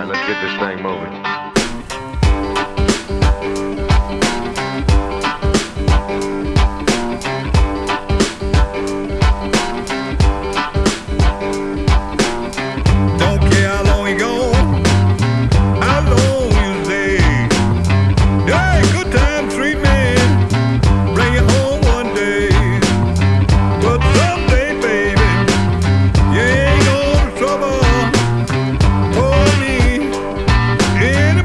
right, let's get this thing moving. In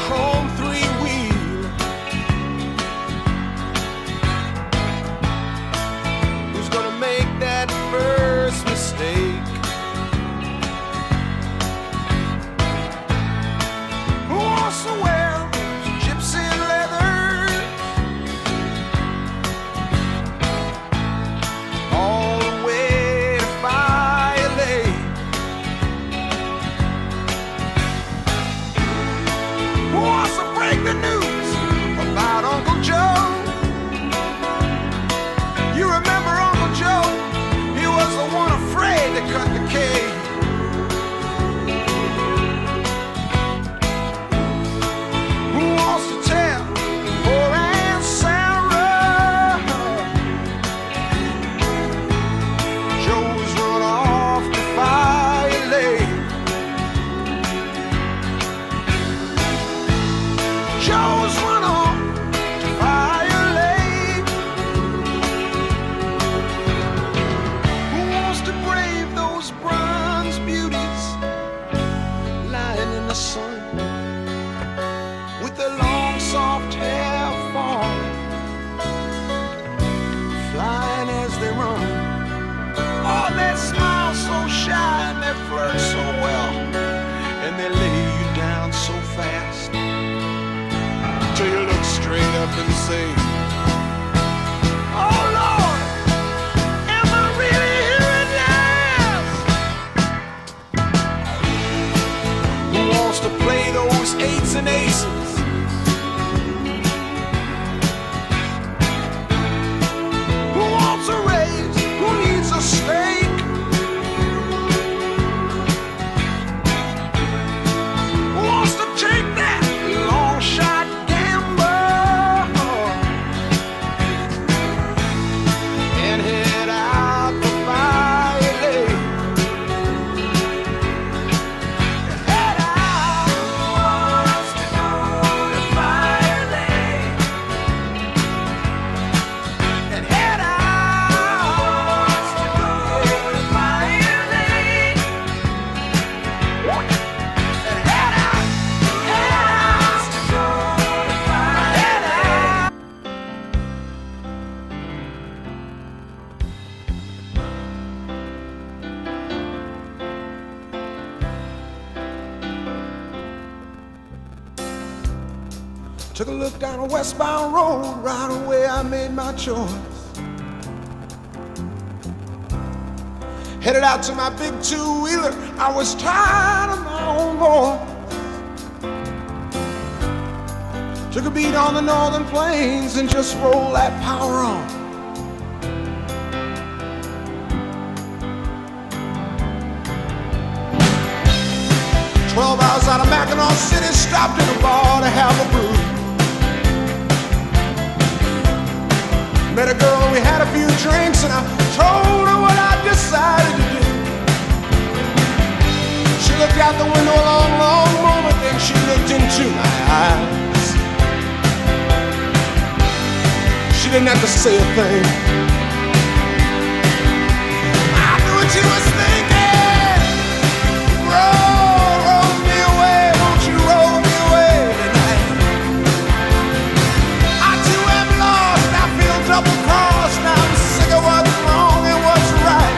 chrome three-wheel. Who's gonna make that first mistake? Who wants to wear gypsy leather all the way to Fire Lake? Who wants to break the news about Uncle Joe? You remember Uncle Joe? He was the one afraid to cut the cake. Who wants to tell poor Aunt Sarah Joe's run off to Fire Lake? Joe's run off to Fire Lake. Who wants to brave those bronze beauties lying in the sun with their long soft hair falling, flying as they run? Oh, they smile so shy and they flirt so well, and they lay you down so fast till you look straight up and say, oh Lord, am I really hearing yes? Who wants to play those eights and aces? Who wants a raise? Who needs a steak? Who wants to take that long shot gamble and head out to Fire Lake? Head out to Fire Lake and head out to Fire Lake and head out to Fire Lake. Took a look down a westbound road, right away I made my choice. Headed out to my big two-wheeler, I was tired of my own voice. Took a beat on the northern plains and just rolled that power on. "12 hours out of Mackinac City, stopped in a bar to have a brew. Met a girl and we had a few drinks, and I told her what I decided to do. She looked out the window a long, long moment, then she looked into my eyes. She didn't have to say a thing. I knew what she was thinking. Roll me away, won't you roll me away tonight? I too am lost, I feel double-crossed, now I'm sick of what's wrong and what's right.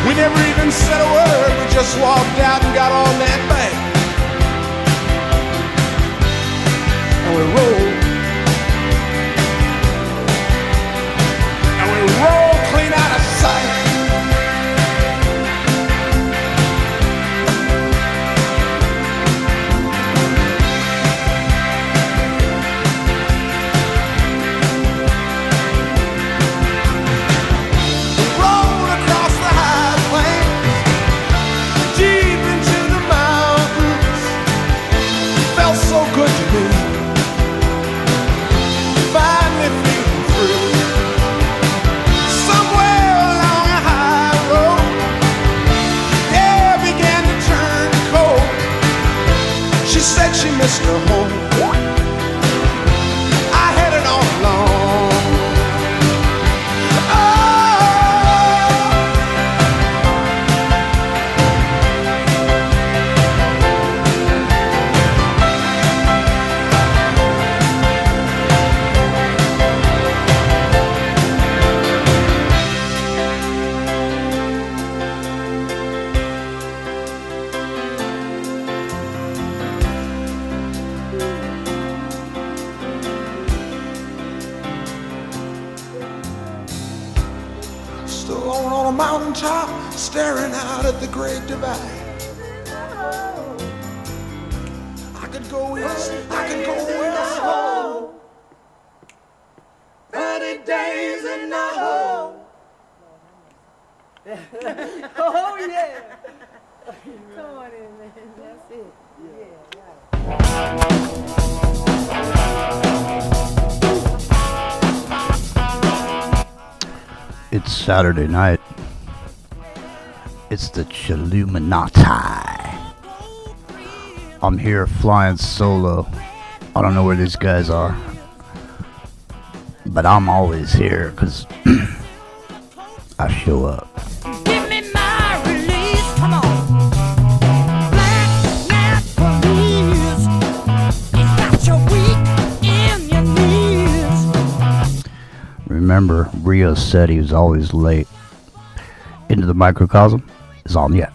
We never even said a word, we just walked out and got on that bank. And we rolled. And we rolled clean out of sight. Mr. Home, I had it all along. Oh, mountaintop, staring out at the Great Divide. I could go east, I could go west. 30 days in the hole. Oh yeah! Come on in, man. That's it. It's Saturday night. It's the culluminatti. I'm here flying solo. I don't know where these guys are, but I'm always here because I show up. Give me my release, come on. Black gnat police. It's got you weak in your knees. Remember, Rio said he was always late. Into the Microcosm is on yet.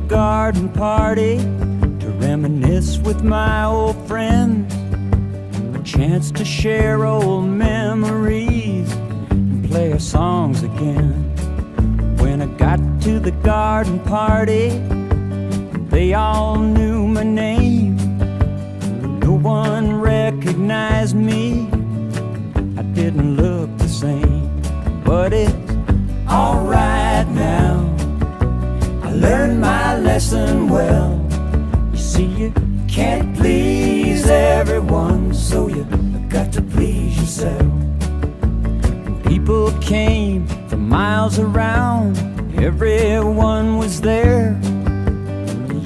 Garden party to reminisce with my old friends, a chance to share old memories and play our songs again. When I got to the garden party, they all knew my name. No one recognized me. I didn't look the same, but it's alright now. Learned my lesson well. You see, you can't please everyone, so you got to please yourself. People came from miles around, everyone was there.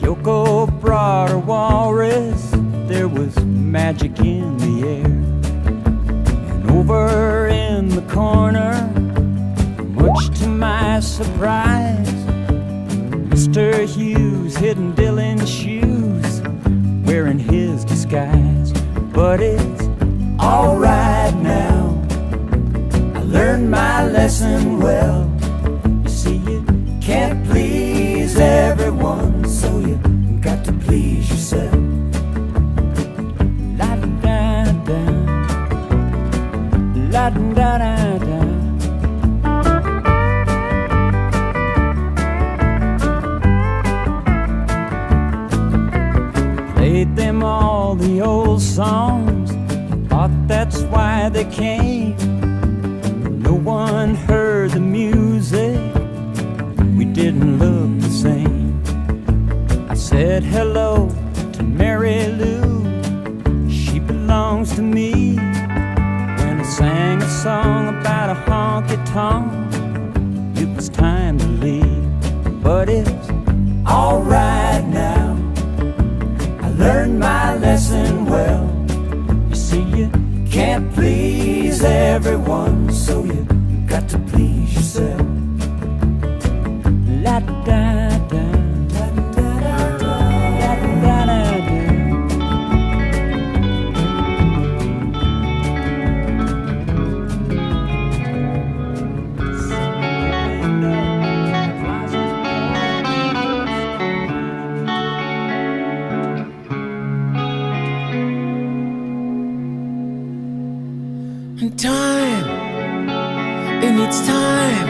Yoko brought her walrus, there was magic in the air. And over in the corner, much to my surprise, Mr. Hughes hidden Dylan's shoes, wearing his disguise. But it's alright now. I learned my lesson well. You see, you can't please everyone, so you got to please yourself. La da da, la da da da. Played them all the old songs, thought that's why they came. No one heard the music, we didn't look the same. I said hello to Mary Lou, she belongs to me. When I sang a song about a honky-tonk, it was time to leave. But it's alright now, I learned my lesson well. You see, you can't please everyone, so you got to please yourself. La da da, la da da da, la da da da. Time, it needs time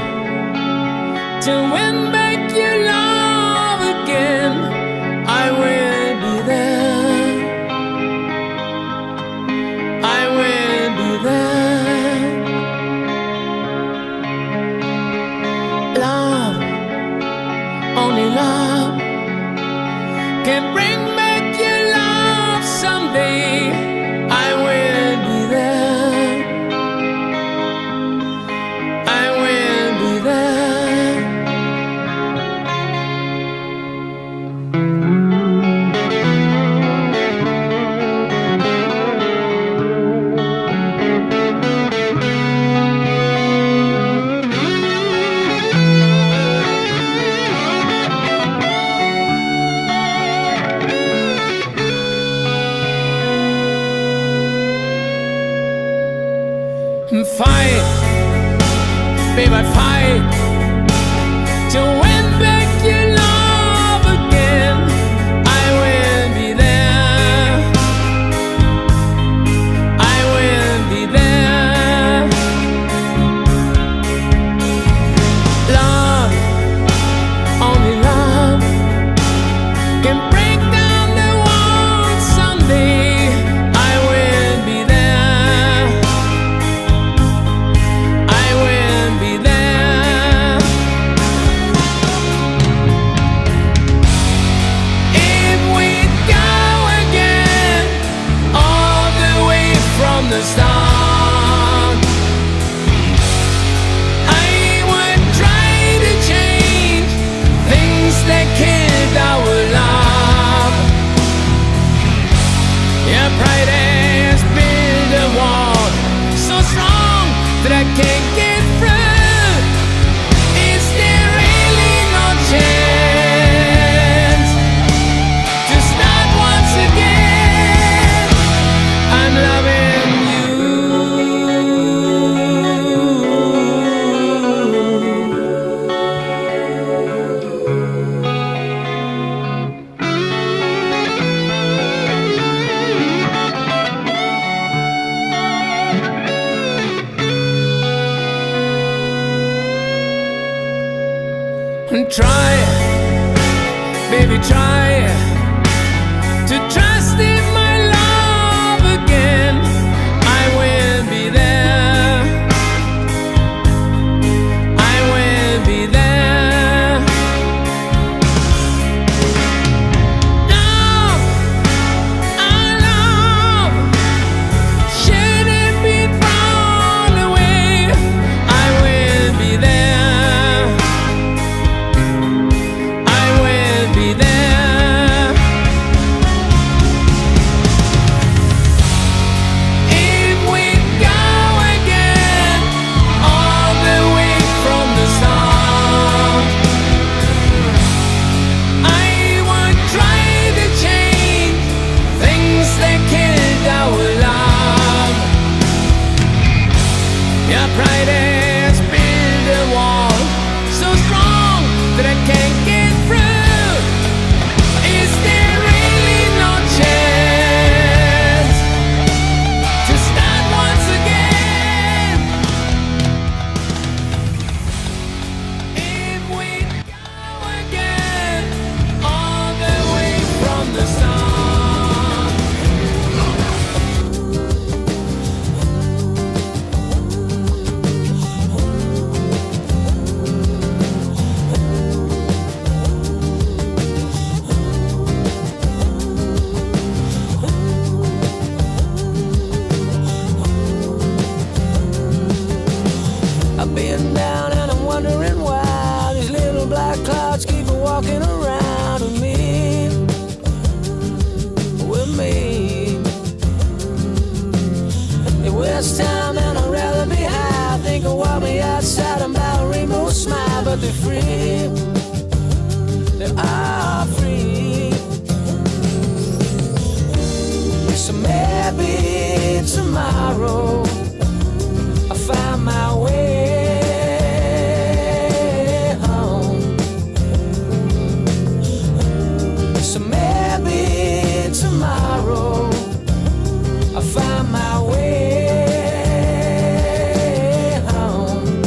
to win back your love again. I will be there, I will be there. Love, only love can bring back your love someday. I will be there, fight, babe, I fight to win back your love again. I will be there, I will be there. Love, only love can break down the walls someday. I will be there, I will be there. If we go again, all the way from the start, I would try to change things that killed our love. Your pride has built a wall so strong that I can't get through. Is there really no chance to start once again? I'm loving you. And try, baby, try to trust in my love again. I will be there, I will be there. Love, our love shouldn't be thrown away. I will be there, I will be there. tomorrow I find my way home. So maybe tomorrow I find my way home.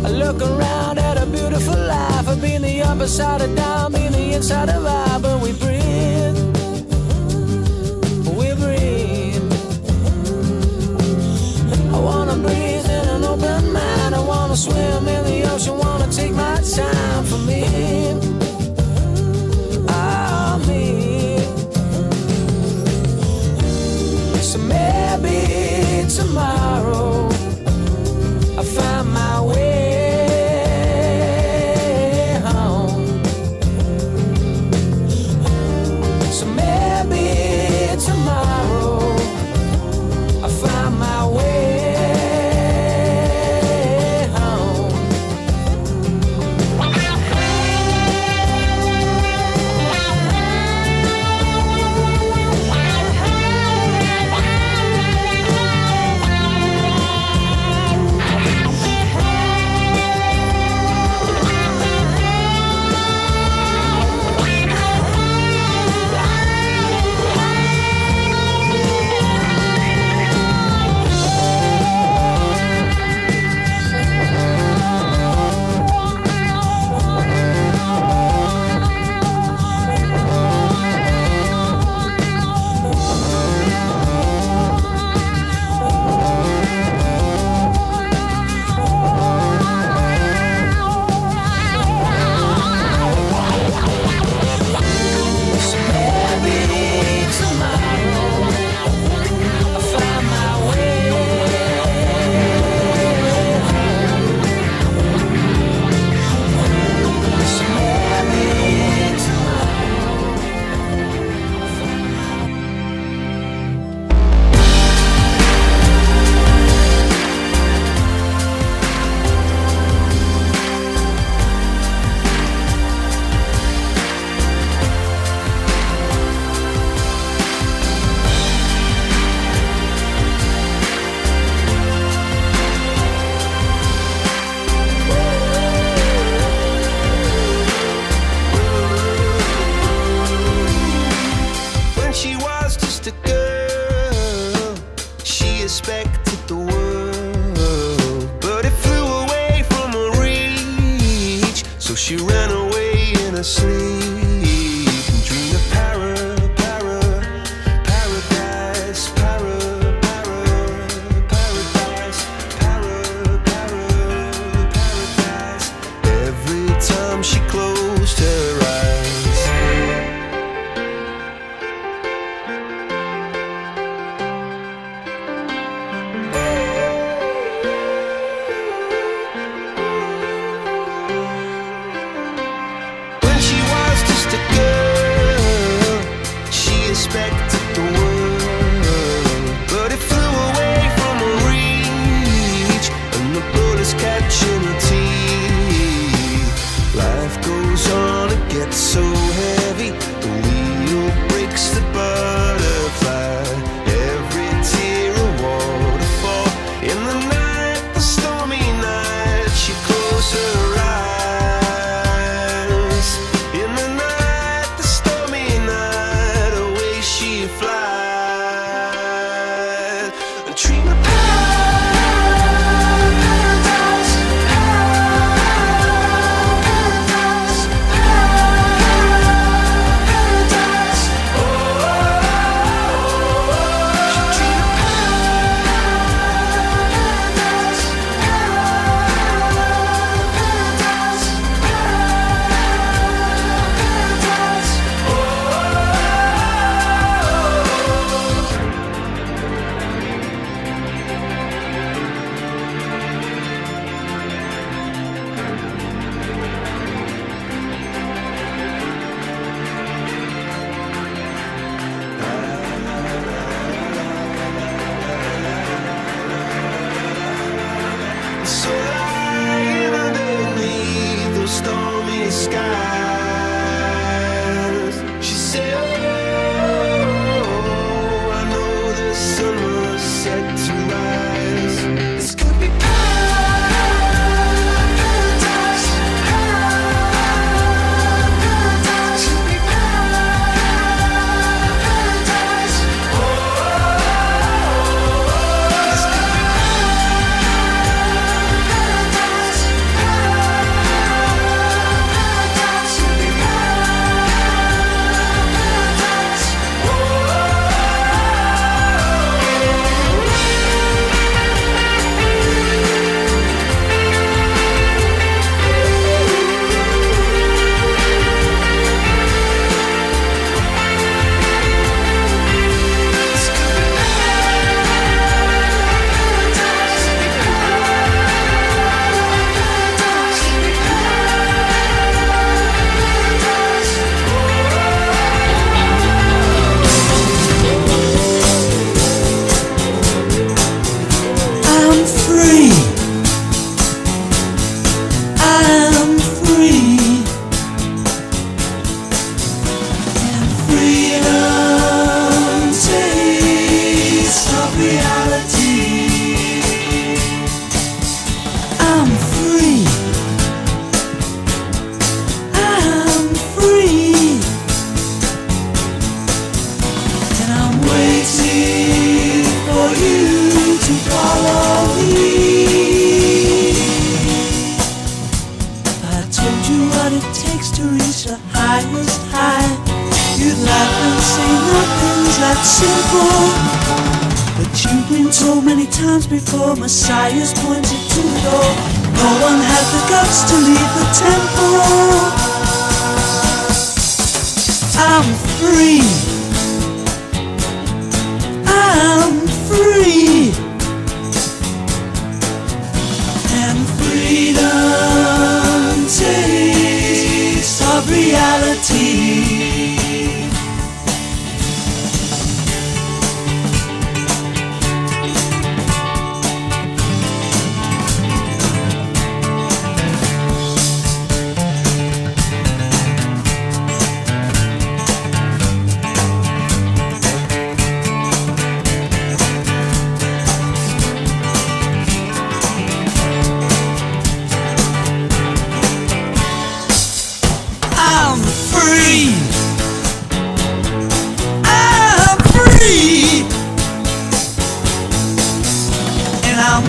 I look around at a beautiful life. I've been the upside of down, been the inside of out, but we breathe. We breathe. I wanna breathe in an open mind. I wanna swim in the ocean, wanna take my time for me. Oh, me. So maybe tomorrow I find my way home. So maybe tomorrow I find my way home. When she was just a girl, she expected the world, but it flew away from her reach. So she ran away in her sleep and dreamed of paradise, paradise. Every time she closed her eyes. When she was just a girl, she expected the world, but it flew away from her reach, and the bullets catching her teeth. Life goes on, it gets so heavy, the wheel breaks the butterfly. Every tear a waterfall. In the night, the stormy night, she closed her eyes. In the night, the stormy night, away she flies. And dream of paradise, the highest high. You'd laugh and say nothing's that simple. But you've been told many times before, Messiah's pointed to the door. No one had the guts to leave the temple. I'm free. I'm free. And freedom tastes of reality.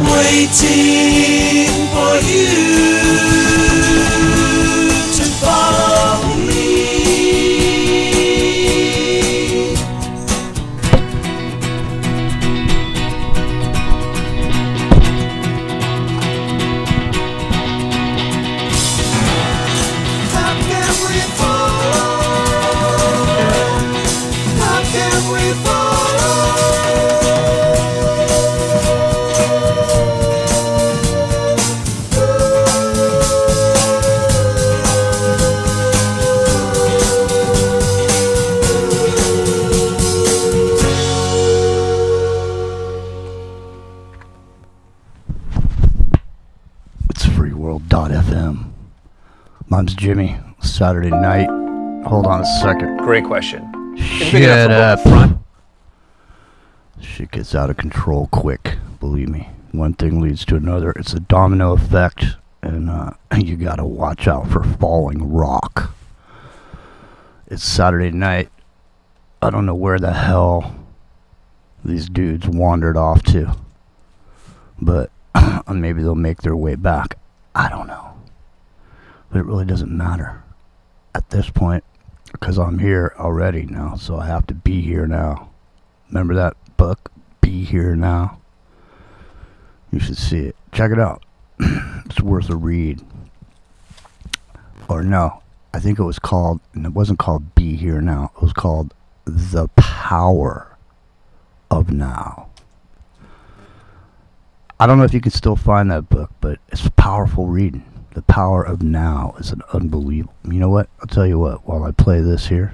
Waiting for you to follow me. How can we follow? How can we follow? FM. Mine's Jimmy. Saturday night. Hold on a second. Great question. Shut up. Front. Shit gets out of control quick. Believe me. One thing leads to another. It's a domino effect, and you gotta watch out for falling rock. It's Saturday night. I don't know where the hell these dudes wandered off to, but maybe they'll make their way back. I don't know. But it really doesn't matter at this point, because I'm here already now, so I have to be here now. Remember that book, Be Here Now? You should see it. Check it out. It's worth a read. Or no, I think it was called, and it wasn't called Be Here Now. It was called The Power of Now. I don't know if you can still find that book, but it's powerful reading. The Power of Now is an unbelievable. You know what? I'll tell you what. While I play this here,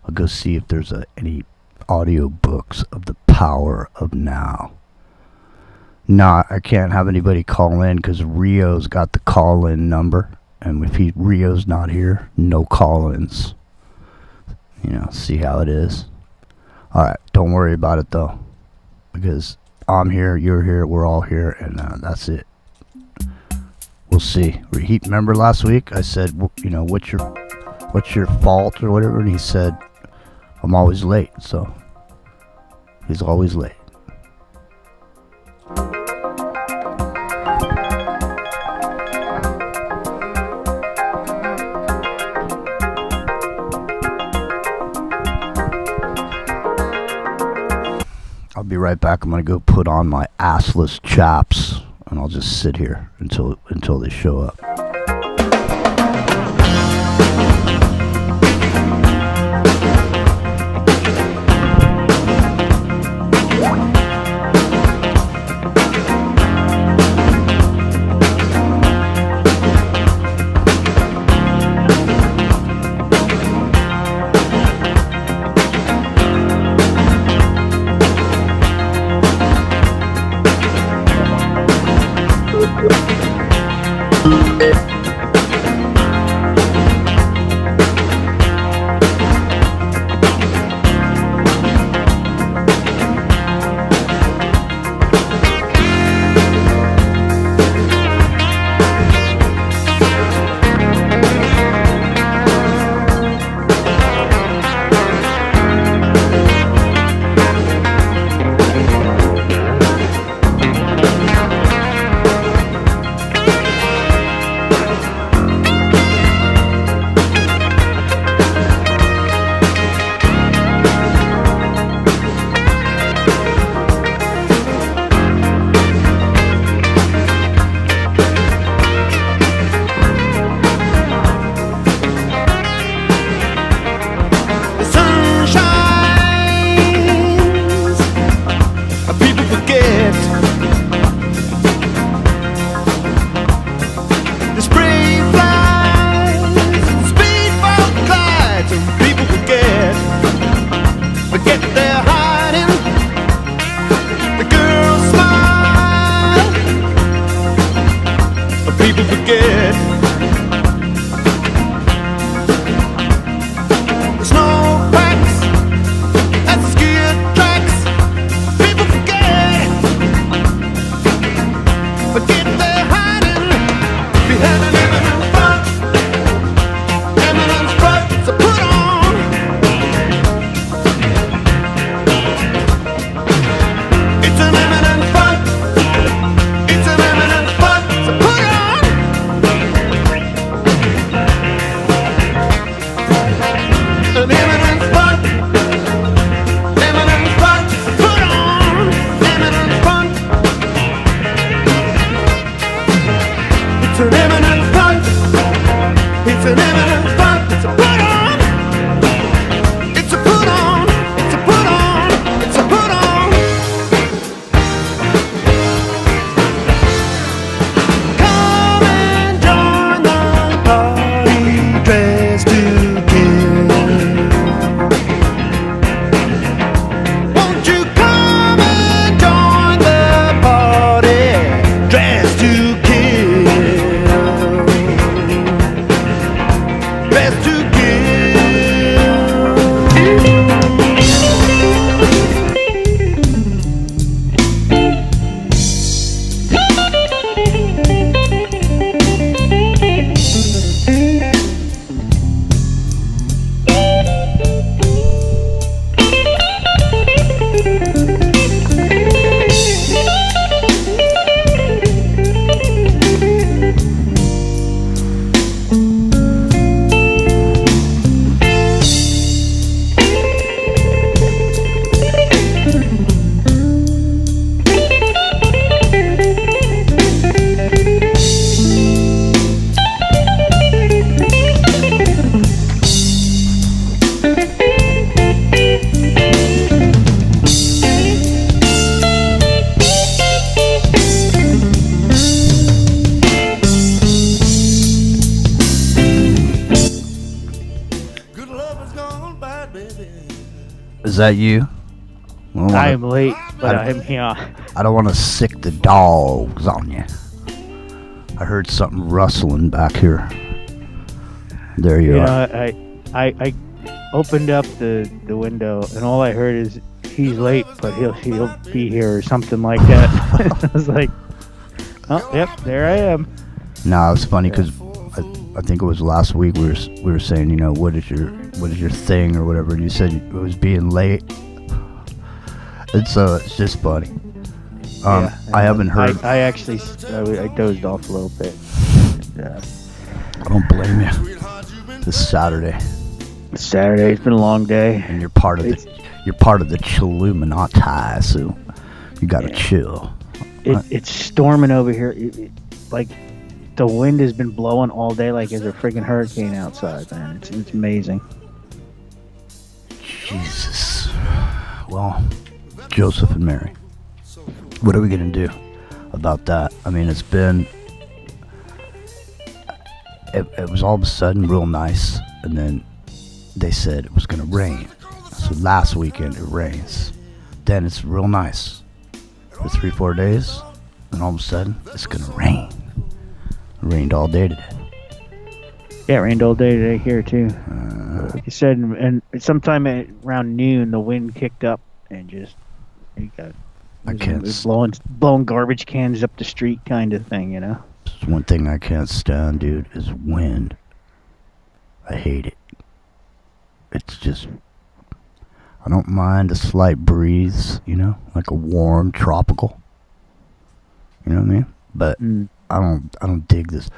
I'll go see if there's any audio books of The Power of Now. Nah, I can't have anybody call in because Rio's got the call-in number, and if Rio's not here, no call-ins. You know, see how it is. All right, don't worry about it though, because I'm here, you're here, we're all here, and that's it. We'll see. Remember last week I said, you know, what's your fault or whatever, and he said, I'm always late. So he's always late. I'll be right back. I'm gonna go put on my assless chaps, and I'll just sit here until they show up. Is that you? I am late, but I'm here. I don't want to sick the dogs on you. I heard something rustling back here. There you are. I opened up the window, and all I heard is, he's late, but he'll be here, or something like that. I was like, oh, yep, there I am. No, it's funny because I think it was last week we were saying, you know, what is your thing or whatever, and you said it was being late. And so it's just funny. I haven't heard. I actually I dozed off a little bit. I don't blame you. This Saturday. It's Saturday. It's been a long day. And you're part of the culluminatti, so you gotta chill. It's storming over here. Like the wind has been blowing all day, like there's a friggin' hurricane outside, man. It's amazing. Jesus. Well, Joseph and Mary, what are we gonna do about that? I mean, it's been. It was all of a sudden real nice, and then they said it was gonna rain. So last weekend it rains. Then it's real nice for 3-4 days, and all of a sudden it's gonna rain. It rained all day today. Yeah, it rained all day today here too. Like you said, and sometime around noon the wind kicked up and just it was blowing garbage cans up the street, kind of thing, you know. One thing I can't stand, dude, is wind. I hate it. It's just, I don't mind a slight breeze, you know, like a warm tropical. You know what I mean? But I don't dig this.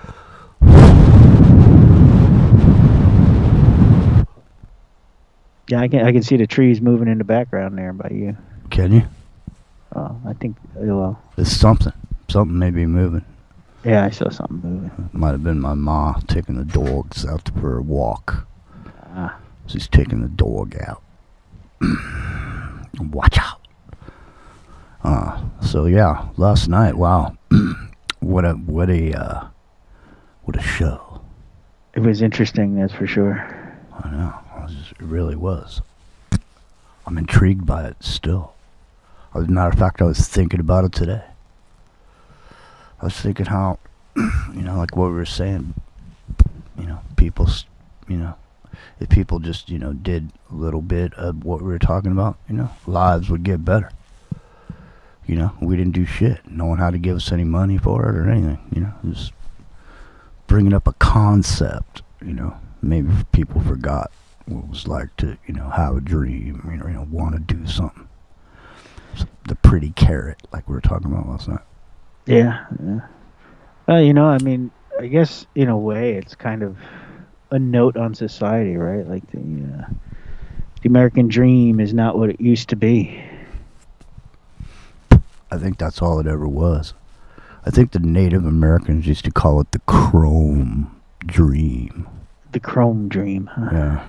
Yeah, I can see the trees moving in the background there by you. Can you? Oh, I think, well, It's something. Something may be moving. yeah, I saw something moving. Might have been my ma taking the dogs out for a walk. Ah. She's taking the dog out. Watch out. So yeah, last night, wow. what a show. It was interesting, that's for sure. I know. It really was. I'm intrigued by it still. As a matter of fact, I was thinking about it today. I was thinking how, you know, like what we were saying, you know, if people just, you know, did a little bit of what we were talking about, you know, lives would get better. You know, we didn't do shit. No one had to give us any money for it or anything, you know, just bringing up a concept, you know. Maybe people forgot what it was like to, you know, have a dream, you know, want to do something. The pretty carrot, like we were talking about last night. Yeah. Well, you know, I mean, I guess in a way it's kind of a note on society, right? Like the American dream is not what it used to be. I think that's all it ever was. I think the Native Americans used to call it the chrome dream. The chrome dream, huh? Yeah.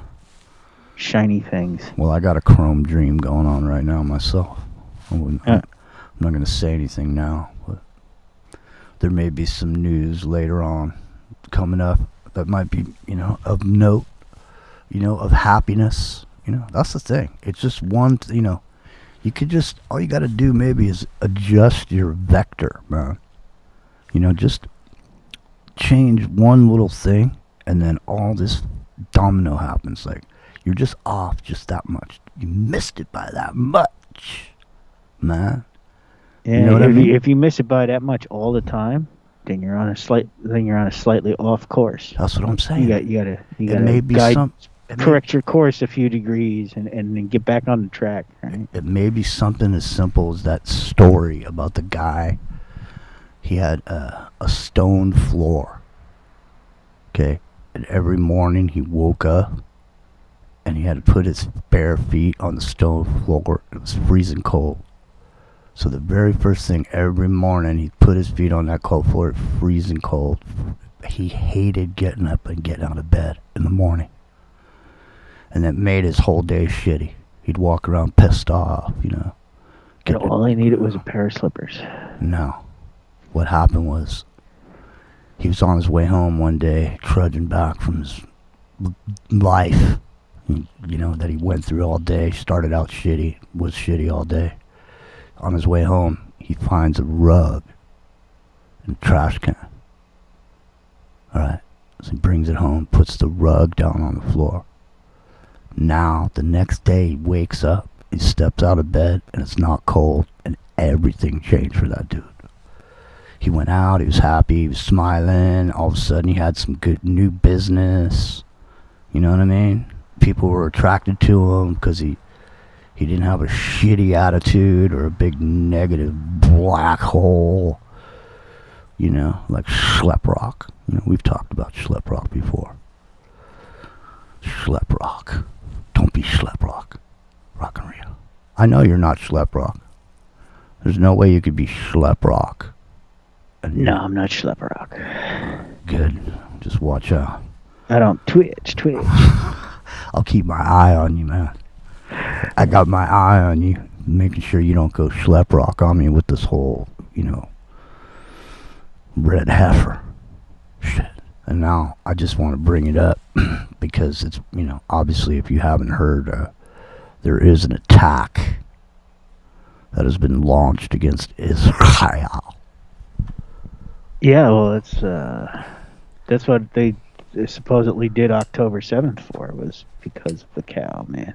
Shiny things. Well, I got a chrome dream going on right now myself. I'm not going to say anything now, but there may be some news later on coming up that might be, you know, of note, you know, of happiness. You know, that's the thing. It's just one, you know, you could just, all you got to do maybe is adjust your vector, man. You know, just change one little thing and then all this domino happens. Like, you're just off just that much. You missed it by that much, man. Yeah, you know what I mean? If you miss it by that much all the time, then you're on a slightly off course. That's what I'm saying. You gotta correct your course a few degrees and then get back on the track. Right? It may be something as simple as that story about the guy. He had a stone floor. Okay, and every morning he woke up and he had to put his bare feet on the stone floor. It was freezing cold. So the very first thing every morning, he put his feet on that cold floor, freezing cold. He hated getting up and getting out of bed in the morning. And that made his whole day shitty. He'd walk around pissed off, you know. All he needed was a pair of slippers. No. What happened was, he was on his way home one day, trudging back from his life, that he went through all day. Started out shitty, was shitty all day. On his way home, he finds a rug in a trash can. Alright, so he brings it home, puts the rug down on the floor. Now, the next day, he wakes up, he steps out of bed, and it's not cold, and everything changed for that dude. He went out, he was happy, he was smiling, all of a sudden he had some good new business. You know what I mean? People were attracted to him because he didn't have a shitty attitude or a big negative black hole. Like schleprock. We've talked about schleprock before. Schleprock. Don't be schleprock. Rock and real. I know you're not schleprock. There's no way you could be schleprock. No, I'm not schleprock. Good. Just watch out. I don't twitch. I'll keep my eye on you, man. I got my eye on you, making sure you don't go schleprock on me with this whole, red heifer shit. And now I just want to bring it up because it's, obviously if you haven't heard, there is an attack that has been launched against Israel. Yeah, well, that's what they supposedly did October 7th for, was because of the cow, man.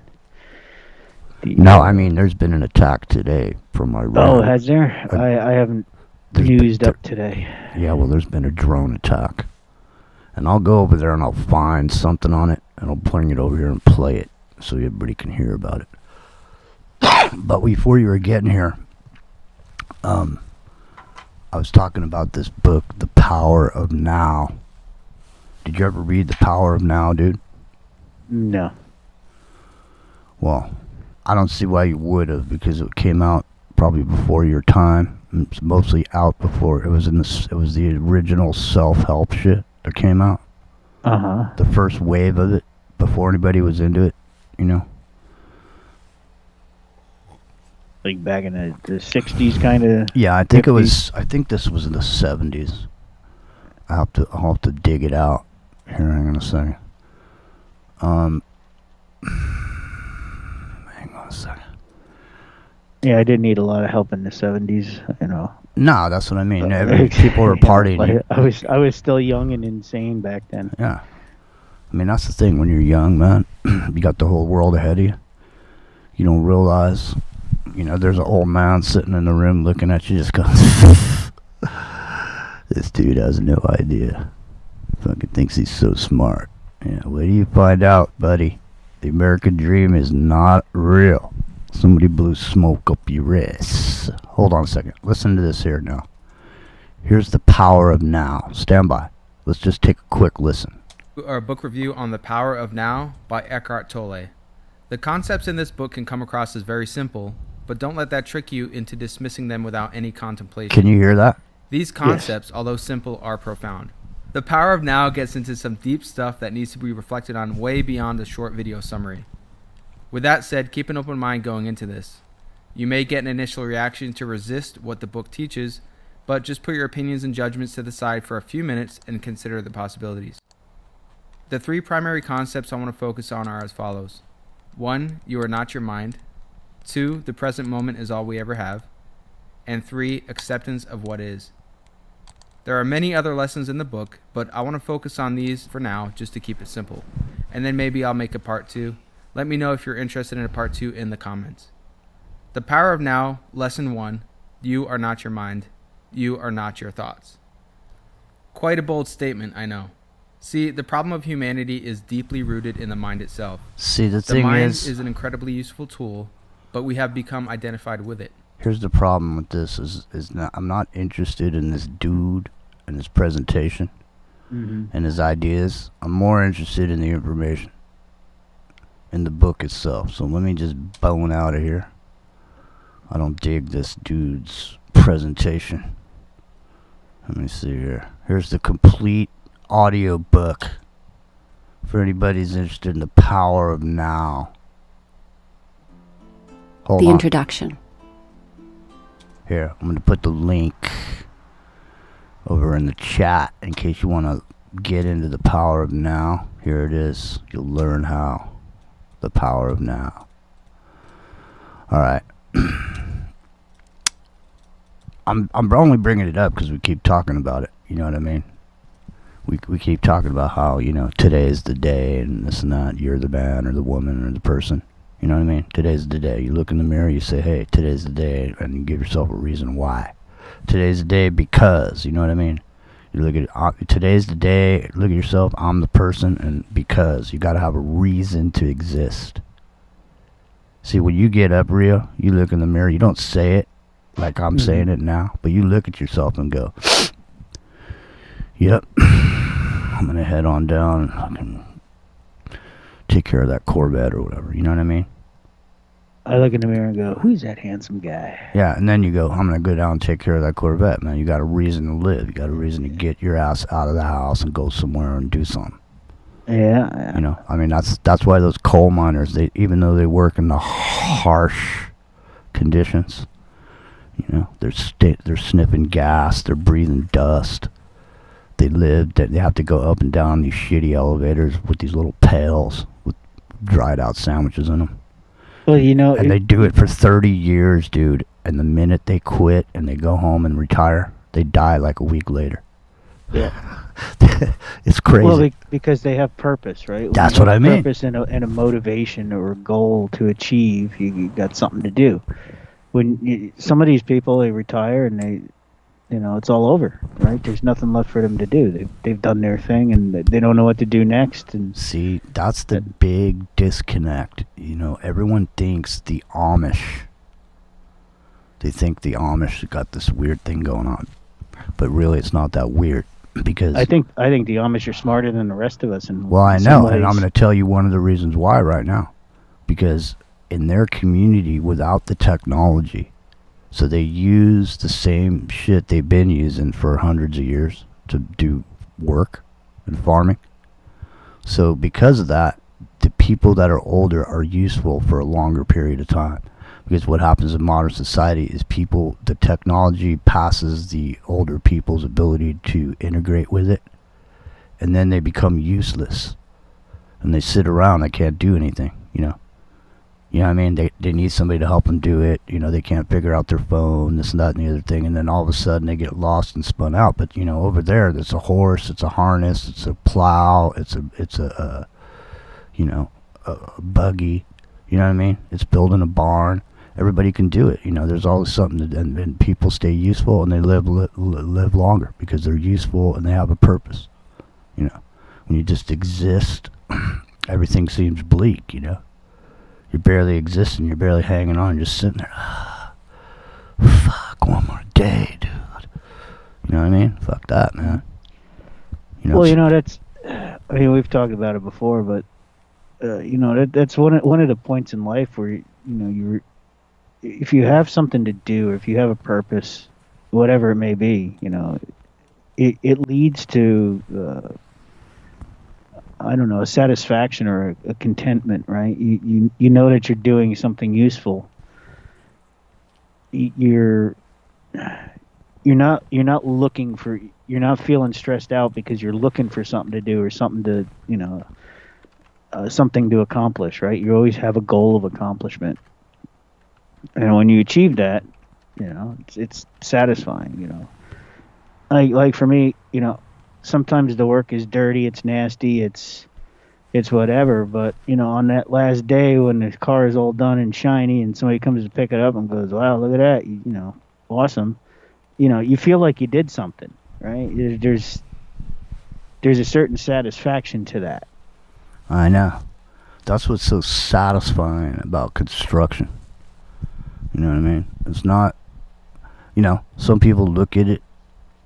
No, I mean, there's been an attack today from Iran. Oh, has there? I haven't newsed up today. Yeah, well, there's been a drone attack. And I'll go over there and I'll find something on it, and I'll bring it over here and play it so everybody can hear about it. But before you were getting here, I was talking about this book, The Power of Now. Did you ever read The Power of Now, dude? No. Well, I don't see why you would have, because it came out probably before your time. It's mostly out before. It was the original self-help shit that came out. Uh-huh. The first wave of it, before anybody was into it, Like back in the 60s kind of. Yeah, I think 50s. I think this was in the 70s. I'll have to dig it out. Here, hang on a second. Hang on a second. Yeah, I did need a lot of help in the 70s, No, that's what I mean. People were partying. I was still young and insane back then. Yeah. I mean, that's the thing. When you're young, man, you got the whole world ahead of you. You don't realize, there's an old man sitting in the room looking at you, just going, this dude has no idea. Fucking thinks he's so smart. Yeah, what do you find out, buddy? The American dream is not real. Somebody blew smoke up your ass. Hold on a second. Listen to this here now. Here's The Power of Now. Stand by. Let's just take a quick listen. Our book review on The Power of Now by Eckhart Tolle. The concepts in this book can come across as very simple, but don't let that trick you into dismissing them without any contemplation. Can you hear that? These concepts, although simple, are profound. The Power of Now gets into some deep stuff that needs to be reflected on way beyond a short video summary. With that said, keep an open mind going into this. You may get an initial reaction to resist what the book teaches, but just put your opinions and judgments to the side for a few minutes and consider the possibilities. The three primary concepts I want to focus on are as follows. 1. You are not your mind. 2. The present moment is all we ever have. And 3. Acceptance of what is. There are many other lessons in the book, but I want to focus on these for now just to keep it simple. And then maybe I'll make a part 2. Let me know if you're interested in a part 2 in the comments. The Power of Now, Lesson 1. You are not your mind. You are not your thoughts. Quite a bold statement, I know. See, the problem of humanity is deeply rooted in the mind itself. See, the The thing mind is an incredibly useful tool, but we have become identified with it. here's the problem with this is not, I'm not interested in this dude and his presentation and his ideas. I'm more interested in the information in the book itself. So let me just bone out of here. I don't dig this dude's presentation. Let me see here. Here's the complete audio book for anybody who's interested in the power of now. Hold The on. introduction. Here, I'm going to put the link over in the chat in case you want to get into the power of now. Here it is. You'll learn how. The power of now. All right. I'm only bringing it up because we keep talking about it. You know what I mean? We keep talking about how, you know, today's the day and this and that. You're the man or the woman or the person. You know what I mean? Today's the day. You look in the mirror, you say, hey, today's the day, and you give yourself a reason why. Today's the day because, you know what I mean? You look at today's the day, look at yourself, I'm the person, and because. You got to have a reason to exist. See, when you get up, Rio, you look in the mirror, you don't say it like I'm saying it now, but you look at yourself and go, yep, I'm going to head on down and fucking take care of that Corvette or whatever, you know what I mean? I look in the mirror and go, who's that handsome guy? Yeah, and then you go, I'm going to go down and take care of that Corvette, man. You got a reason to live. You got a reason to get your ass out of the house and go somewhere and do something. Yeah. You know, I mean, that's why those coal miners, they, even though they work in the harsh conditions, you know, they're sniffing gas, they're breathing dust. They have to go up and down these shitty elevators with these little pails with dried out sandwiches in them. Well, you know, and they do it for 30 years, dude. And the minute they quit and they go home and retire, they die like a week later. Yeah. It's crazy. Well, because they have purpose, right? When That's you what have I mean. Purpose and a motivation or a goal to achieve. You got something to do. When some of these people, they retire and they, you know, it's all over, right? There's nothing left for them to do. They've done their thing and they don't know what to do next. And see, that's the big disconnect. You know, everyone thinks the Amish. They think the Amish got this weird thing going on, but really, it's not that weird. Because I think the Amish are smarter than the rest of us. Well, I know, and I'm going to tell you one of the reasons why right now. Because in their community, without the technology, so they use the same shit they've been using for hundreds of years to do work and farming. So because of that, the people that are older are useful for a longer period of time. Because what happens in modern society is the technology passes the older people's ability to integrate with it, and then they become useless. And they sit around, they can't do anything, you know. You know what I mean? They need somebody to help them do it. You know, they can't figure out their phone, this and that and the other thing, and then all of a sudden they get lost and spun out. But, you know, over there, there's a horse, it's a harness, it's a plow, it's a buggy. You know what I mean? It's building a barn. Everybody can do it. You know, there's always something, and people stay useful and they live longer because they're useful and they have a purpose. You know, when you just exist, everything seems bleak. You know, you're barely existing, you're barely hanging on, just sitting there. Fuck, one more day, dude. You know what I mean? Fuck that, man. You know, well, you know, that's. I mean, we've talked about it before, but you know, that's one of the points in life where if you have something to do, or if you have a purpose, whatever it may be, you know, it leads to, I don't know, a satisfaction or a contentment, right? You know that you're doing something useful. You're not feeling stressed out because you're looking for something to do or something to, you know, something to accomplish, right? You always have a goal of accomplishment. And when you achieve that, you know, it's satisfying, you know. Like for me, you know, sometimes the work is dirty, it's nasty, it's whatever, but, you know, on that last day when the car is all done and shiny and somebody comes to pick it up and goes, wow, look at that, you know, awesome. You know, you feel like you did something, right? There's a certain satisfaction to that. I know. That's what's so satisfying about construction. You know what I mean? It's not, you know, some people look at it,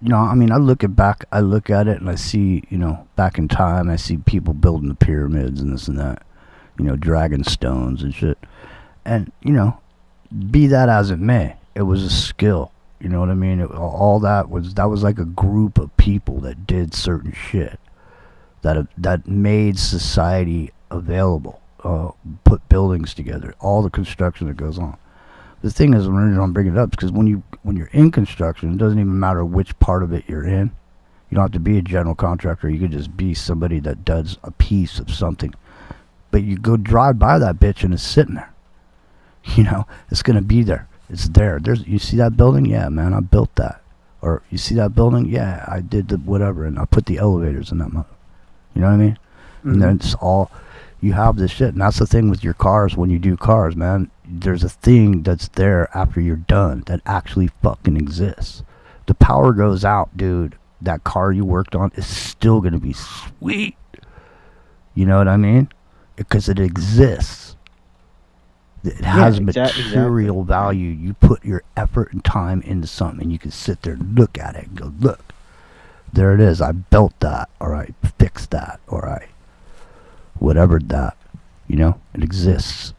you know, I mean, I look at it and I see, you know, back in time, I see people building the pyramids and this and that, you know, dragging stones and shit. And, you know, be that as it may, it was a skill. You know what I mean? All that was like a group of people that did certain shit that made society available, put buildings together, all the construction that goes on. The thing is, the reason I'm bringing it up is because when you're in construction, it doesn't even matter which part of it you're in. You don't have to be a general contractor. You could just be somebody that does a piece of something. But you go drive by that bitch and it's sitting there. You know, it's gonna be there. It's there. You see that building? Yeah, man, I built that. Or you see that building? Yeah, I did the whatever, and I put the elevators in that mother. You know what I mean? Mm-hmm. And then it's all, you have this shit. And that's the thing with your cars when you do cars, man. There's a thing that's there after you're done that actually fucking exists. The power goes out, dude. That car you worked on is still going to be sweet. You know what I mean? Because it exists. It has material value. You put your effort and time into something, and you can sit there and look at it and go, look, there it is. I built that, or I fixed that, or I whatever that. You know, it exists.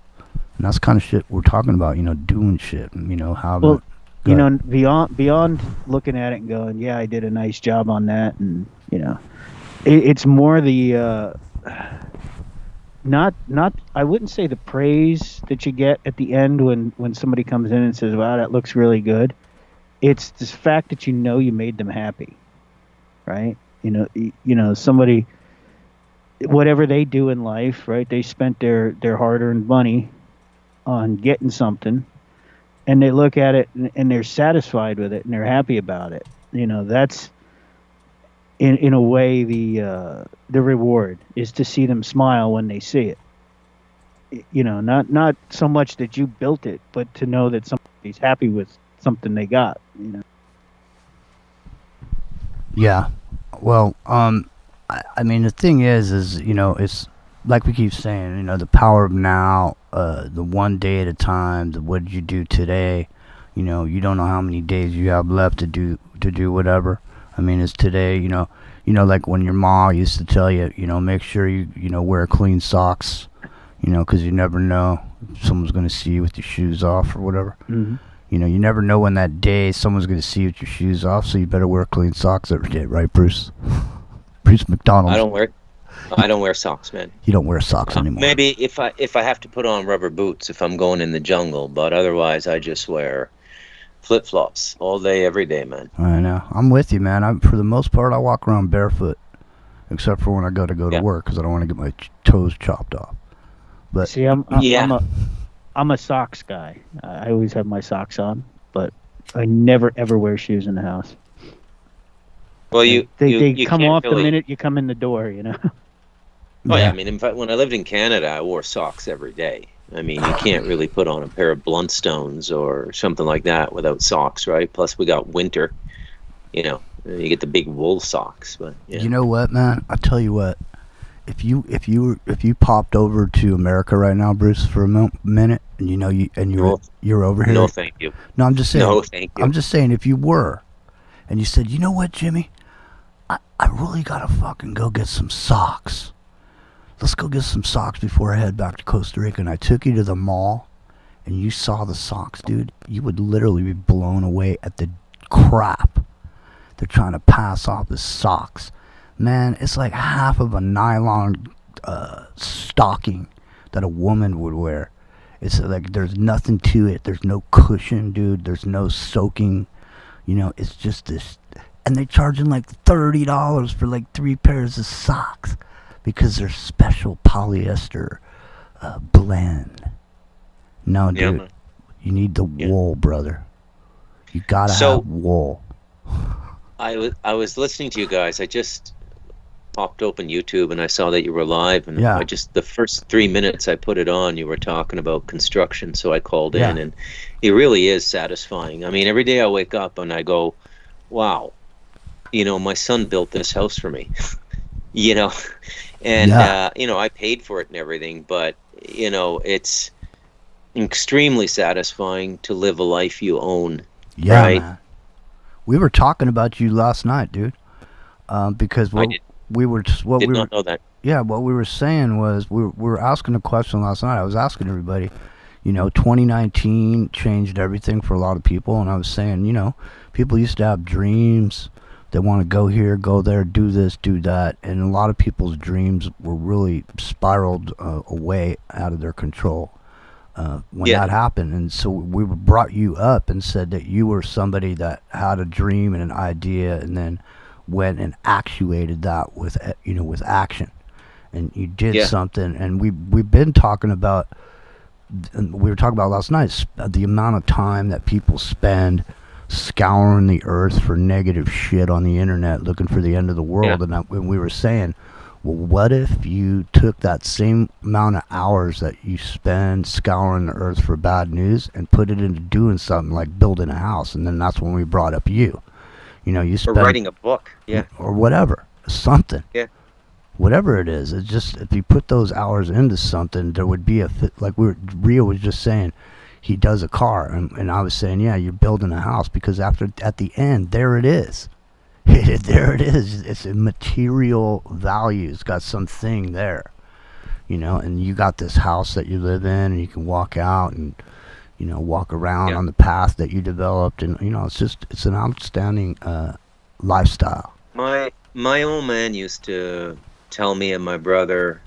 And that's kind of shit we're talking about, you know, doing shit and, you know, having... Well, you know, beyond looking at it and going, yeah, I did a nice job on that, and, you know, it's more the... Not I wouldn't say the praise that you get at the end when somebody comes in and says, wow, that looks really good. It's the fact that you know you made them happy, right? You know somebody, whatever they do in life, right? They spent their hard-earned money on getting something, and they look at it and they're satisfied with it and they're happy about it. You know, that's in a way the reward is to see them smile when they see it. You know, not so much that you built it, but to know that somebody's happy with something they got, you know. Yeah. Well, I mean, the thing is, you know, it's like we keep saying, you know, the power of now, the one day at a time, the what did you do today, you know, you don't know how many days you have left to do whatever. I mean, it's today, you know, like when your mom used to tell you, you know, make sure you know, wear clean socks, you know, because you never know if someone's going to see you with your shoes off or whatever. Mm-hmm. You know, you never know when that day someone's going to see you with your shoes off, so you better wear clean socks every day, right, Bruce? Bruce McDonald. I don't wear socks, man. You don't wear socks anymore. Maybe if I have to put on rubber boots if I'm going in the jungle, but otherwise I just wear flip-flops all day, every day, man. I know. I'm with you, man. For the most part, I walk around barefoot, except for when I go to work, because I don't want to get my toes chopped off. But see, I'm a socks guy. I always have my socks on, but I never ever wear shoes in the house. Well, they you come can't off really... the minute you come in the door, you know. Oh yeah, I mean, in fact, when I lived in Canada, I wore socks every day. I mean, you can't really put on a pair of Bluntstones or something like that without socks, right? Plus, we got winter. You know, you get the big wool socks. But yeah. You know what, man? I tell you what. If you popped over to America right now, Bruce, for a minute, and you're over here. No, thank you. No, I'm just saying. No, thank you. I'm just saying, if you were, and you said, you know what, Jimmy, I really gotta fucking go get some socks. Let's go get some socks before I head back to Costa Rica. And I took you to the mall, and you saw the socks, dude. You would literally be blown away at the crap they're trying to pass off as socks. Man, it's like half of a nylon stocking that a woman would wear. It's like there's nothing to it. There's no cushion, dude. There's no soaking. You know, it's just this. And they're charging like $30 for like 3 pairs of socks because they're special polyester blend. No, dude. Yeah. You need the wool, brother. You gotta have wool. I was listening to you guys. I just popped open YouTube and I saw that you were live, and the first 3 minutes I put it on, you were talking about construction, so I called in, and it really is satisfying. I mean, every day I wake up and I go, wow, you know, my son built this house for me. You know, and you know, I paid for it and everything, but you know, it's extremely satisfying to live a life you own. Yeah, right? Man. We were talking about you last night, dude. Because what we not know that. Yeah, what we were saying was we were asking a question last night. I was asking everybody, you know, 2019 changed everything for a lot of people, and I was saying, you know, people used to have dreams. They want to go here, go there, do this, do that, and a lot of people's dreams were really spiraled away out of their control when that happened. And so we brought you up and said that you were somebody that had a dream and an idea, and then went and actuated that with, you know, with action. and you did something. And we've been talking about, we were talking about last night, the amount of time that people spend scouring the earth for negative shit on the internet, looking for the end of the world. And when we were saying, well, what if you took that same amount of hours that you spend scouring the earth for bad news and put it into doing something like building a house? And then that's when we brought up you. You know, you spend, or writing a book, or whatever, something. Whatever it is, it's just, if you put those hours into something, there would be like Rio was just saying, he does a car, and I was saying, yeah, you're building a house, because at the end, there it is. There it is. It's a material value. It's got something there, you know, and you got this house that you live in, and you can walk out and, you know, walk around on the path that you developed, and, you know, it's an outstanding lifestyle. My old man used to tell me and my brother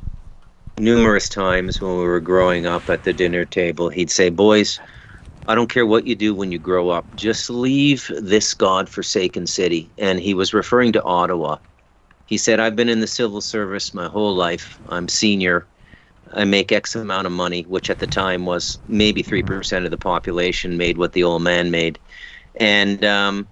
numerous times when we were growing up at the dinner table, he'd say, boys, I don't care what you do when you grow up, just leave this godforsaken city. And he was referring to Ottawa. He said, I've been in the civil service my whole life. I'm senior. I make X amount of money, which at the time was maybe 3% of the population made what the old man made. And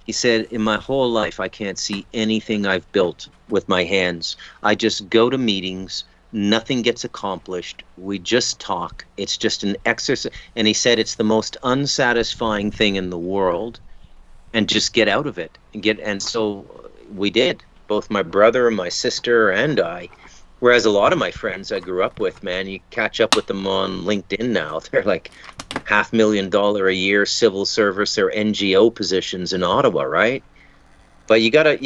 he said, in my whole life, I can't see anything I've built with my hands. I just go to meetings. Nothing gets accomplished. We just talk. It's just an exercise. And he said it's the most unsatisfying thing in the world, and just get out of it. And so we did, both my brother and my sister and I. Whereas a lot of my friends I grew up with, man, you catch up with them on LinkedIn now. They're like $500,000 a year civil service or NGO positions in Ottawa, right? But you gotta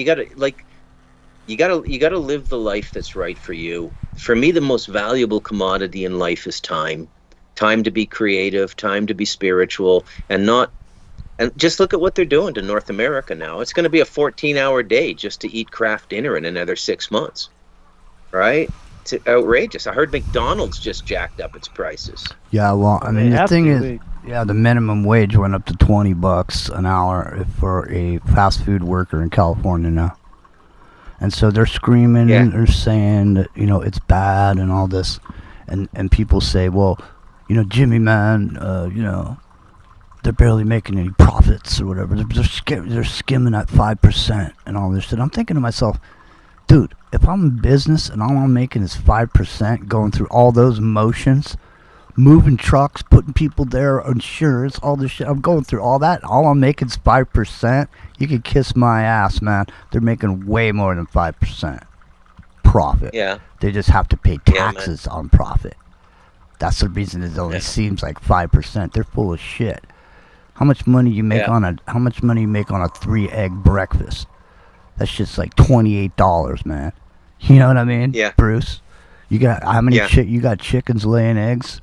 live the life that's right for you. For me, the most valuable commodity in life is time. Time to be creative, time to be spiritual, and just look at what they're doing to North America now. It's going to be a 14-hour day just to eat craft dinner in another 6 months, right? It's outrageous. I heard McDonald's just jacked up its prices. Yeah, well, I mean, the thing is, the minimum wage went up to $20 an hour for a fast food worker in California now. And so they're screaming and they're saying that, you know, it's bad and all this. And people say, well, you know, Jimmy, man, you know, they're barely making any profits or whatever. They're skimming at 5% and all this shit. I'm thinking to myself, dude, if I'm in business and all I'm making is 5%, going through all those motions, moving trucks, putting people there, insurance, all this shit, I'm going through all that, all I'm making is 5%, you can kiss my ass, man. They're making way more than 5% profit. Yeah. They just have to pay taxes on profit. That's the reason it only seems like 5%. They're full of shit. How much money you make on a 3-egg breakfast? That's just like $28, man. You know what I mean? Yeah. Bruce, you got how many you got chickens laying eggs?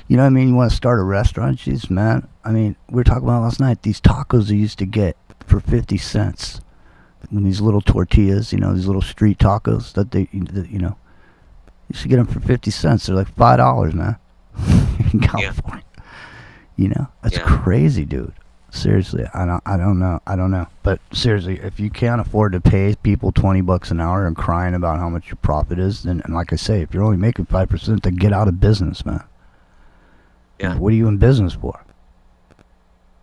You know what I mean? You want to start a restaurant? Jeez, man. I mean, we were talking about last night, these tacos you used to get for 50 cents. When these little tortillas, you know, these little street tacos that you know, you should get them for 50 cents. They're like $5, man. In California. You know, that's crazy, dude. Seriously, I don't know. But seriously, if you can't afford to pay people $20 an hour and crying about how much your profit is, then, and like I say, if you're only making 5%, then get out of business, man. Yeah. What are you in business for?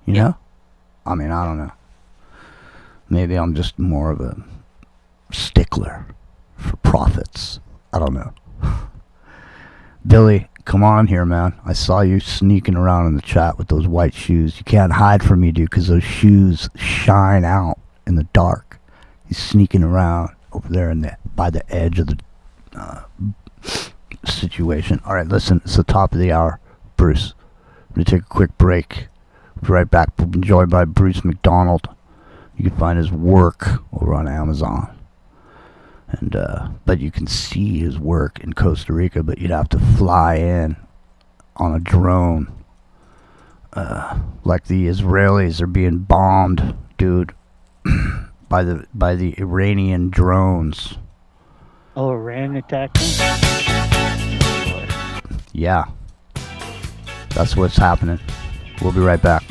You know? I mean, I don't know. Maybe I'm just more of a stickler for profits. I don't know. Billy, come on here, man. I saw you sneaking around in the chat with those white shoes. You can't hide from me, dude, because those shoes shine out in the dark. He's sneaking around over there by the edge of the situation. All right, listen, it's the top of the hour. Bruce, I'm going to take a quick break. We'll be right back. We'll be joined by Bruce McDonald. You can find his work over on Amazon. And but you can see his work in Costa Rica, but you'd have to fly in on a drone. Like the Israelis are being bombed, dude, by the Iranian drones. Oh, Iran attacked them? Yeah. That's what's happening. We'll be right back.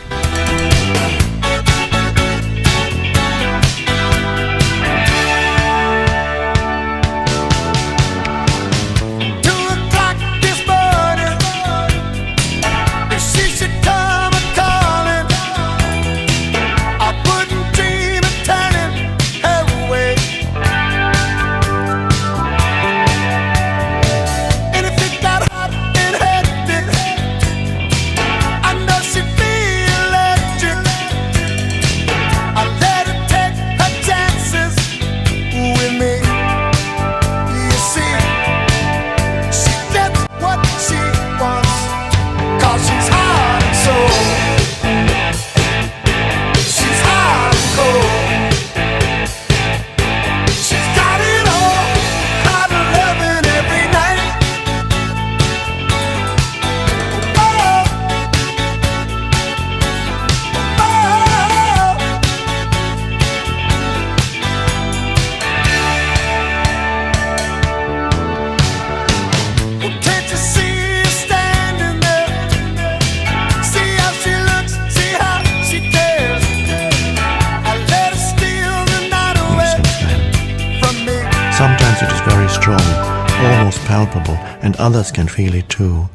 palpable and others can feel it too.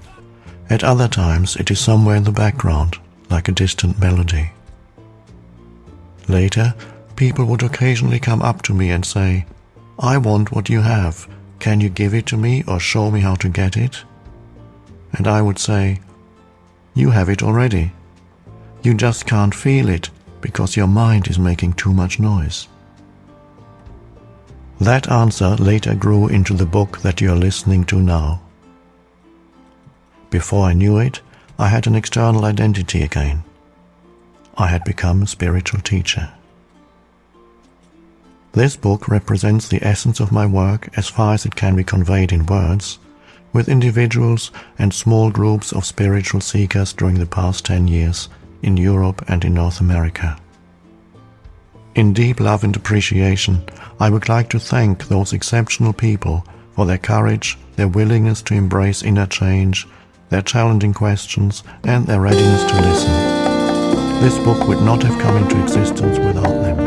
At other times it is somewhere in the background, like a distant melody. Later, people would occasionally come up to me and say, "I want what you have. Can you give it to me or show me how to get it?" And I would say, "You have it already. You just can't feel it because your mind is making too much noise." That answer later grew into the book that you are listening to now. Before I knew it, I had an external identity again. I had become a spiritual teacher. This book represents the essence of my work as far as it can be conveyed in words, with individuals and small groups of spiritual seekers during the past 10 years in Europe and in North America. In deep love and appreciation, I would like to thank those exceptional people for their courage, their willingness to embrace inner change, their challenging questions, and their readiness to listen. This book would not have come into existence without them.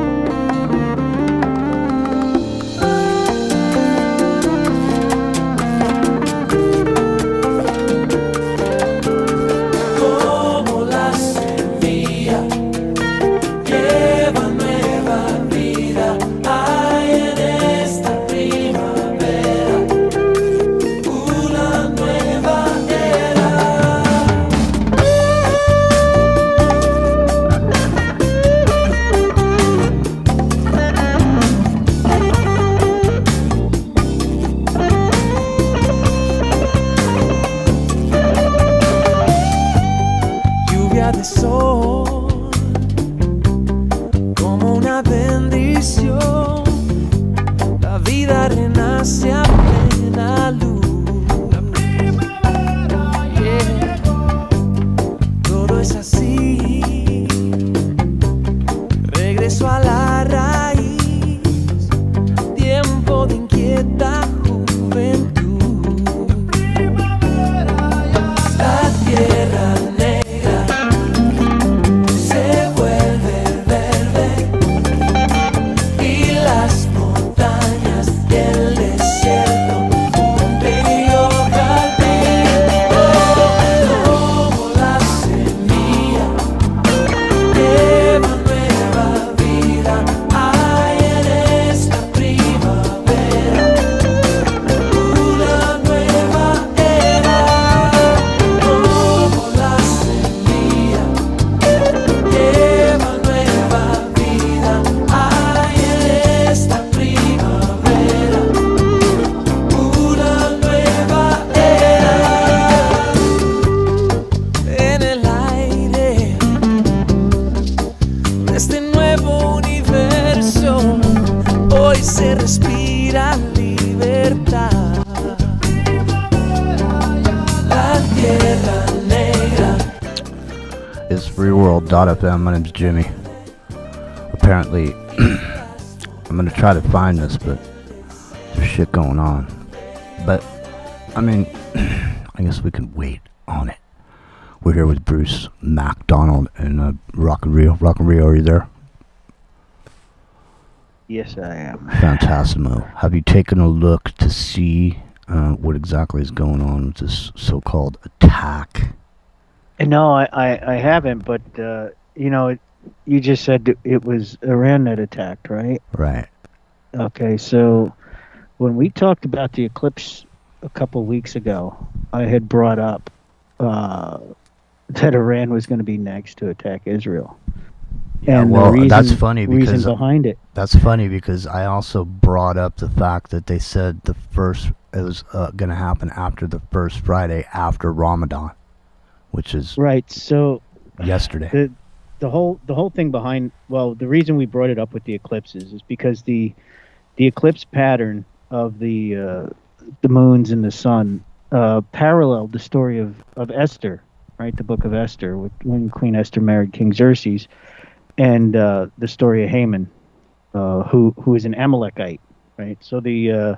FM. My name's Jimmy. Apparently, I'm gonna try to find this, but there's shit going on. But, I mean, I guess we can wait on it. We're here with Bruce MacDonald and Rock and Rio. Rock and Rio, are you there? Yes, I am. Fantassimo. Have you taken a look to see what exactly is going on with this so-called attack? No, I haven't, but, you just said it was Iran that attacked, right? Right. Okay, so when we talked about the eclipse a couple weeks ago, I had brought up that Iran was going to be next to attack Israel. Yeah, and well, the reason, that's funny because reason behind it. That's funny because I also brought up the fact that they said it was going to happen after the first Friday after Ramadan, which is right. So yesterday. The whole thing behind, well, the reason we brought it up with the eclipses is because the eclipse pattern of the moons and the sun paralleled the story of Esther, right? The book of Esther, when Queen Esther married King Xerxes, and the story of Haman, who is an Amalekite, right? So there's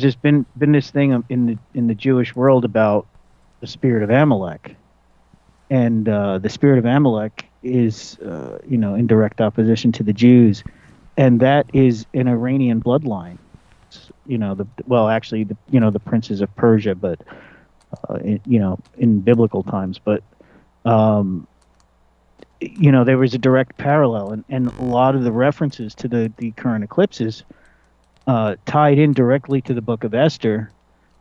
just been this thing in the Jewish world about the spirit of Amalek. And the spirit of Amalek is, in direct opposition to the Jews, and that is an Iranian bloodline. actually the princes of Persia, but in biblical times, but there was a direct parallel, and a lot of the references to the current eclipses tied in directly to the Book of Esther,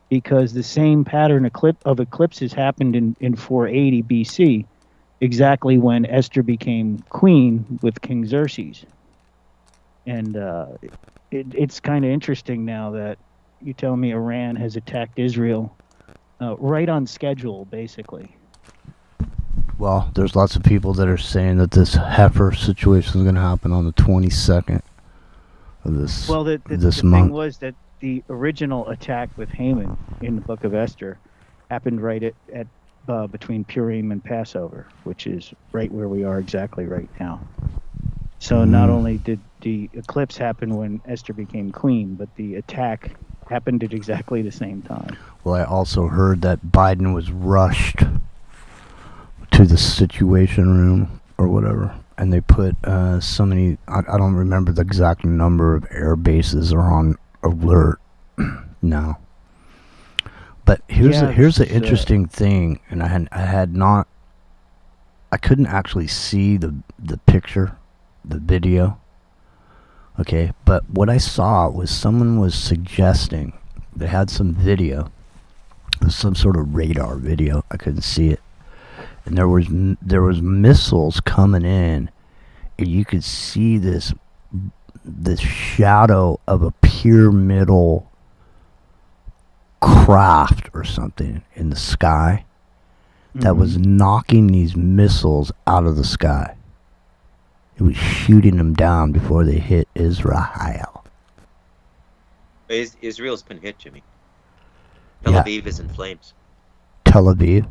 because the same pattern of eclipses happened in 480 BC, exactly when Esther became queen with King Xerxes. And it's kind of interesting now that you tell me Iran has attacked Israel right on schedule, basically. Well, there's lots of people that are saying that this heifer situation is going to happen on the 22nd of this Well, the this thing month. was that the original attack with Haman in the Book of Esther happened right at between Purim and Passover, which is right where we are exactly right now. So not only did the eclipse happen when Esther became queen, but the attack happened at exactly the same time. Well, I also heard that Biden was rushed to the Situation Room or whatever, and they put so many, I don't remember the exact number of air bases are on alert now. But here's the interesting thing, and I couldn't actually see the picture, the video. Okay, but what I saw was someone was suggesting, they had some video, some sort of radar video. I couldn't see it, and there was missiles coming in, and you could see this shadow of a pyramidal craft or something in the sky that was knocking these missiles out of the sky. It was shooting them down before they hit Israel. Israel's been hit, Jimmy. Tel Aviv is in flames. Tel Aviv?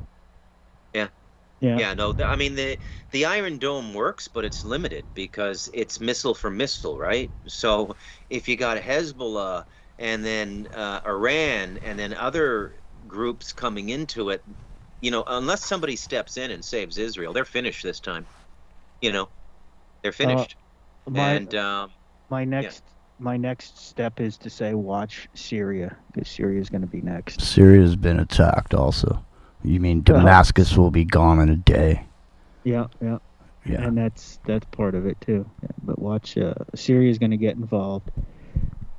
Yeah, no, I mean, the Iron Dome works, but it's limited because it's missile for missile, right? So if you got Hezbollah and then Iran and then other groups coming into it, unless somebody steps in and saves Israel, they're finished this time. They're finished. My next step is to say watch Syria, because Syria is going to be next. Syria's been attacked also. You mean Damascus will be gone in a day? Yeah. And that's part of it too. Yeah, but watch, Syria is going to get involved,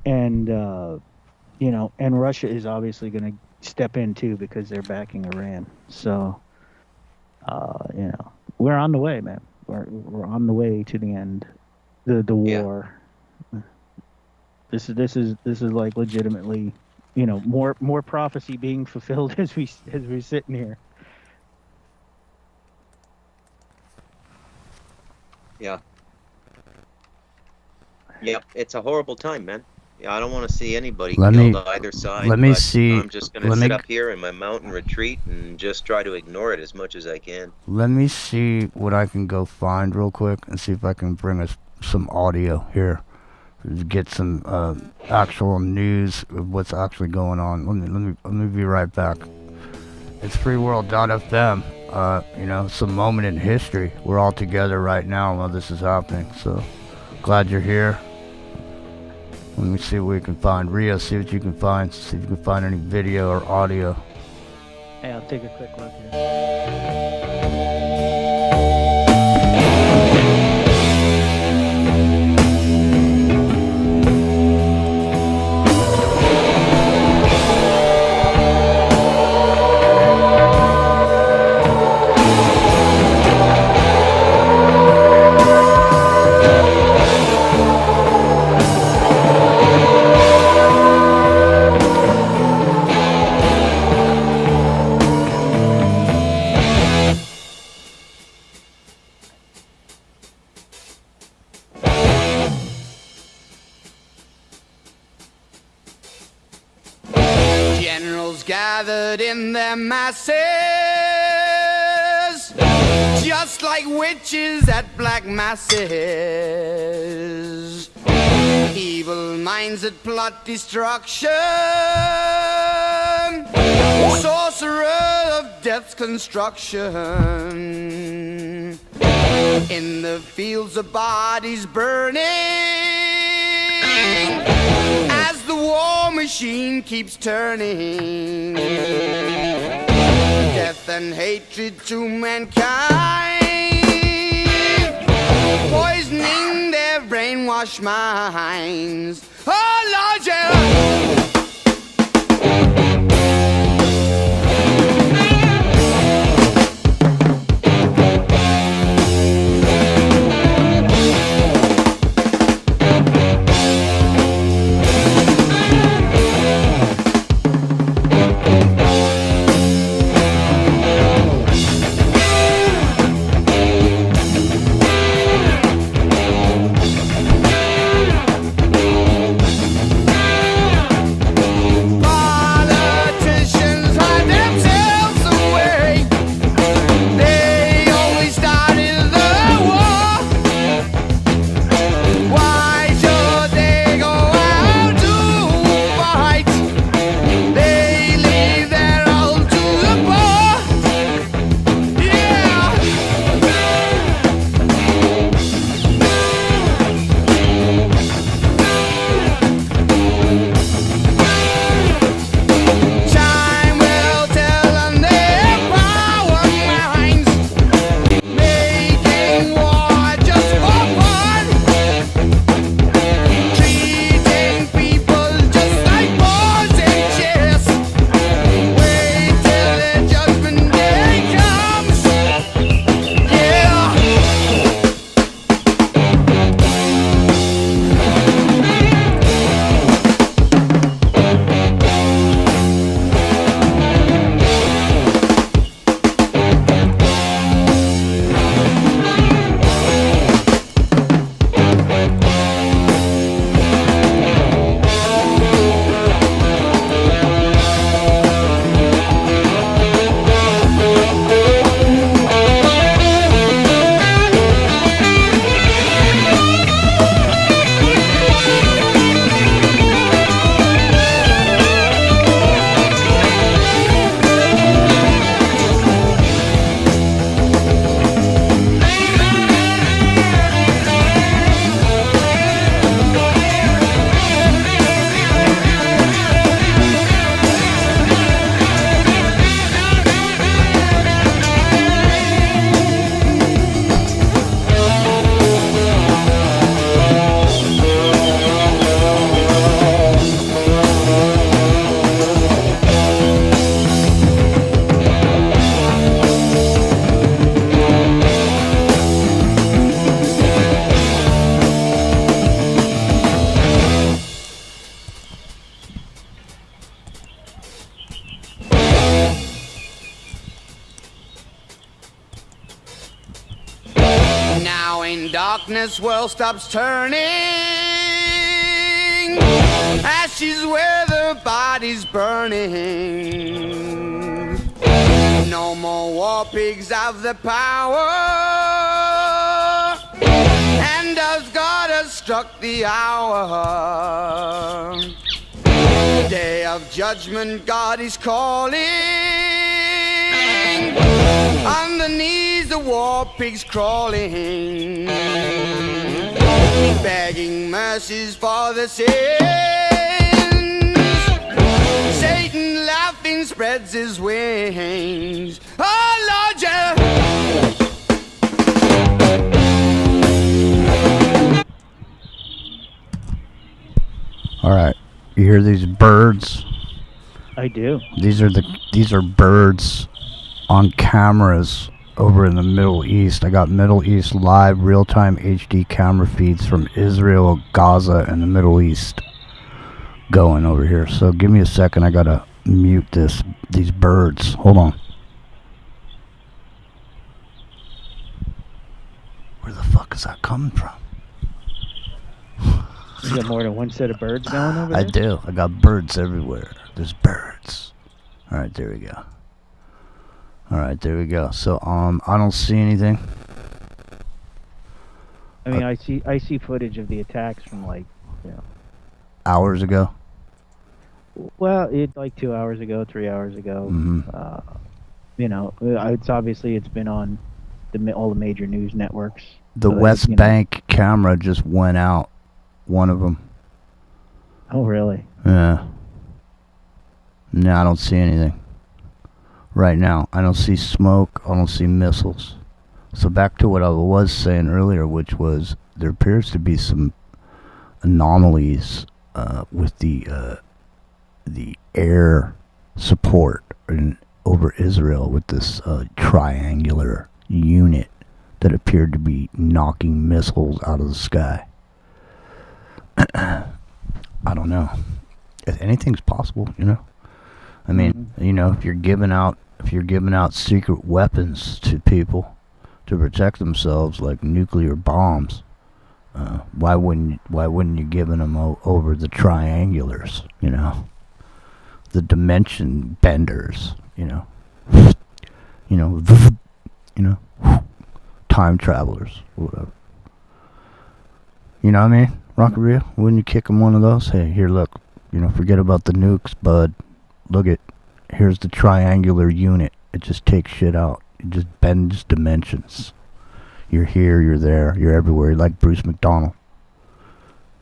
and and Russia is obviously going to step in too, because they're backing Iran. So, we're on the way, man. We're on the way to the end, the war. Yeah. This is like legitimately, more prophecy being fulfilled as we're sitting here. Yeah. Yep, it's a horrible time, man. Yeah, I don't want to see anybody killed either side. I'm just going to sit up here in my mountain retreat and just try to ignore it as much as I can. Let me see what I can go find real quick and see if I can bring us some audio here. Get some actual news of what's actually going on. Let me be right back. It's freeworld.fm. Some moment in history. We're all together right now while this is happening. So glad you're here. Let me see what we can find. Rio, see what you can find. See if you can find any video or audio. Hey, I'll take a quick look here. Gathered in their masses, just like witches at black masses. Evil minds that plot destruction, sorcerer of death's construction. In the fields of bodies burning, as the war machine keeps turning. Death and hatred to mankind, poisoning their brainwashed minds. Oh Lord, yeah. Darkness world stops turning, ashes where the body's burning. No more war pigs have the power, and as God has struck the hour, day of judgment God is calling. On the knees the war pigs crawling, begging mercies for the sins. Satan laughing spreads his wings. Oh Lord, yeah. All right, you hear these birds? I do. These are birds on cameras over in the Middle East. I got Middle East live real-time HD camera feeds from Israel, Gaza, and the Middle East going over here. So give me a second. I gotta mute these birds. Hold on. Where the fuck is that coming from? You got more than one set of birds going over there? I do. I got birds everywhere. There's birds. All right, there we go. Alright, there we go. So, I don't see anything. I mean, I see footage of the attacks from, like, you know, hours ago? Well, like 2 hours ago, 3 hours ago. Mm-hmm. You know, it's been on all the major news networks. The West Bank camera just went out. One of them. Oh, really? Yeah. No, I don't see anything. Right now, I don't see smoke. I don't see missiles. So back to what I was saying earlier, which was there appears to be some anomalies with the air support over Israel with this triangular unit that appeared to be knocking missiles out of the sky. I don't know. If anything's possible, you know. I mean, you know, if you're giving out secret weapons to people to protect themselves, like nuclear bombs, why wouldn't you giving them over the triangulars? You know, the dimension benders. You know, time travelers, whatever. You know what I mean? Rockaria, wouldn't you kick them one of those? Hey, here, look. You know, forget about the nukes, bud. Look here's the triangular unit. It just takes shit out. It just bends dimensions. You're here, you're there, you're everywhere. You're like Bruce McDonald.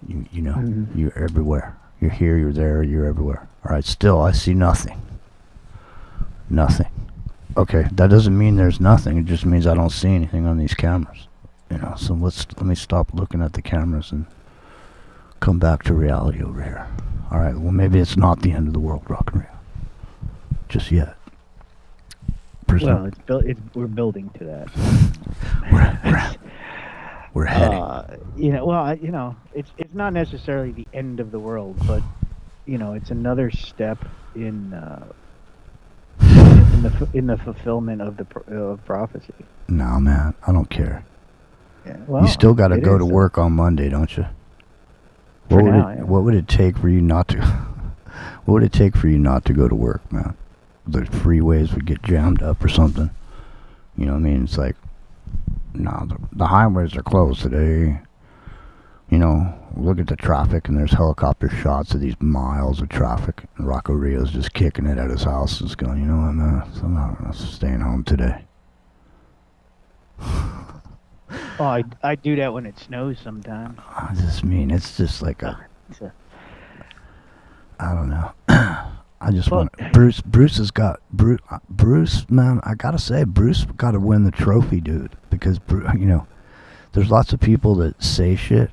You know, you're everywhere. You're here, you're there, you're everywhere. All right, still, I see nothing. Nothing. Okay, that doesn't mean there's nothing. It just means I don't see anything on these cameras. You know, so let me stop looking at the cameras and come back to reality over here. All right, well, maybe it's not the end of the world, Rock and Rio. Just yet. Well, we're building to that. We're heading. You know, well, you know, it's not necessarily the end of the world, but you know, it's another step in the fulfillment of prophecy. No, man, I don't care. Yeah, well, you still got to go to work on Monday, don't you? What would it take for you not to? What would it take for you not to go to work, man? The freeways would get jammed up or something. You know what I mean? It's like, no, the highways are closed today. You know, look at the traffic, and there's helicopter shots of these miles of traffic. And Rocco Rio's just kicking it at his house, just going, you know what, man? I'm not staying home today. Oh, I do that when it snows sometimes. I just mean, it's just like I don't know. I just want Bruce has got Bruce, man. I gotta say, Bruce got to win the trophy, dude. Because you know, there's lots of people that say shit,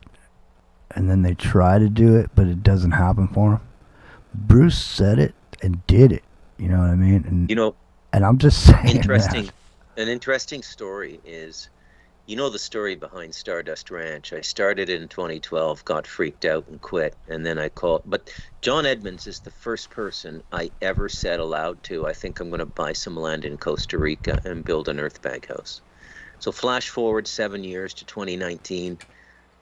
and then they try to do it, but it doesn't happen for them. Bruce said it and did it. You know what I mean? And you know, and I'm just saying. An interesting story is, you know, the story behind Stardust Ranch. I started it in 2012, got freaked out and quit, and then I called. But John Edmonds is the first person I ever said aloud to, I think I'm going to buy some land in Costa Rica and build an earth bag house. So flash forward 7 years to 2019.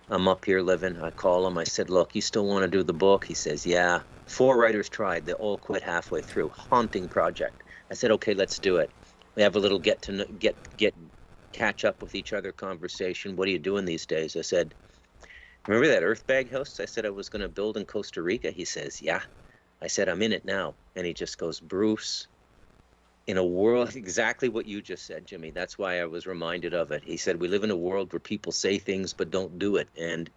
I'm up here living. I call him. I said, look, you still want to do the book? He says, yeah. 4 writers tried. They all quit halfway through. Haunting project. I said, okay, let's do it. We have a little get catch up with each other conversation. What are you doing these days? I said, remember that earth bag house I said I was going to build in Costa Rica? He says, yeah. I said, I'm in it now. And he just goes, Bruce, in a world, exactly what you just said, Jimmy. That's why I was reminded of it. He said, we live in a world where people say things but don't do it. And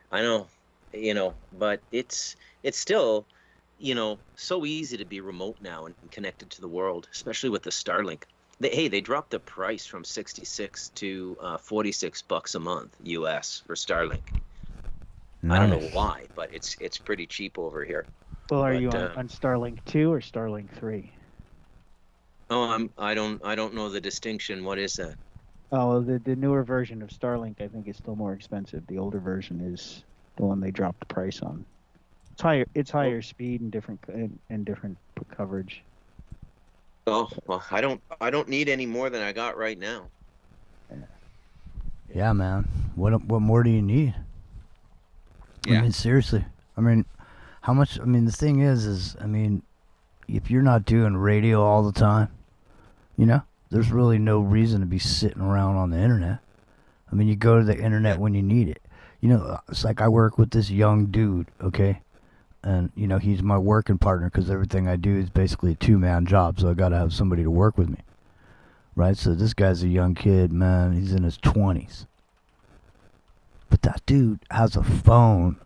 I know, you know, but it's still, you know, so easy to be remote now and connected to the world, especially with the Starlink. They dropped the price from $66 to $46 a month US for Starlink. Nice. I don't know why, but it's pretty cheap over here. Well, are you on Starlink 2 or Starlink 3? Oh, I don't know the distinction. What is that? Oh, the newer version of Starlink, I think, is still more expensive. The older version is the one they dropped the price on. It's higher speed and different coverage. Oh, well, I don't need any more than I got right now. Yeah, man. What more do you need? Yeah. I mean, seriously. I mean, how much? I mean, the thing is, I mean, if you're not doing radio all the time, you know, there's really no reason to be sitting around on the internet. I mean, you go to the internet when you need it. You know, it's like I work with this young dude, okay? And, you know, he's my working partner because everything I do is basically a 2-man job, so I got to have somebody to work with me. Right? So this guy's a young kid, man. He's in his 20s. But that dude has a phone,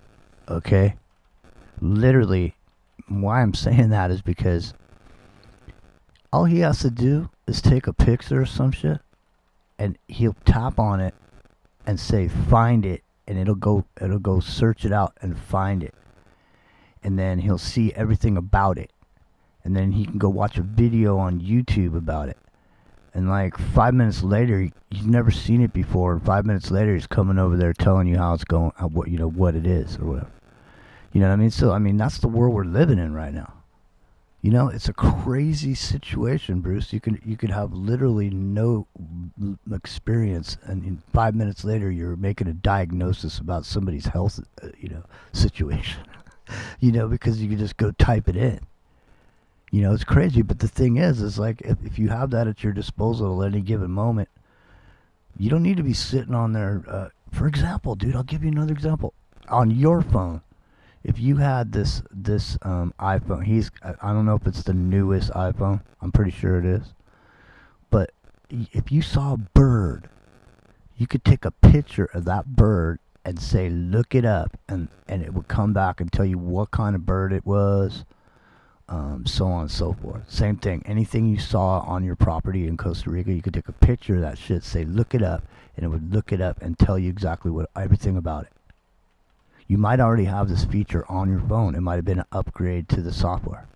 okay, literally, why I'm saying that is because all he has to do is take a picture of some shit, and he'll tap on it and say find it, and it'll go search it out and find it, and then he'll see everything about it, and then he can go watch a video on YouTube about it, and like 5 minutes later he's never seen it before, and 5 minutes later he's coming over there telling you how it's going, what it is or whatever. You know what I mean? So I mean, that's the world we're living in right now. You know, it's a crazy situation, Bruce. You could have literally no experience, and in 5 minutes later, you're making a diagnosis about somebody's health, situation. Because you can just go type it in. It's crazy. But the thing is like if you have that at your disposal at any given moment, you don't need to be sitting on there. For example, dude, I'll give you another example. On your phone. If you had this iPhone, I don't know if it's the newest iPhone. I'm pretty sure it is. But if you saw a bird, you could take a picture of that bird and say, look it up. And it would come back and tell you what kind of bird it was, so on and so forth. Same thing. Anything you saw on your property in Costa Rica, you could take a picture of that shit, say, look it up. And it would look it up and tell you exactly everything about it. You might already have this feature on your phone. It might have been an upgrade to the software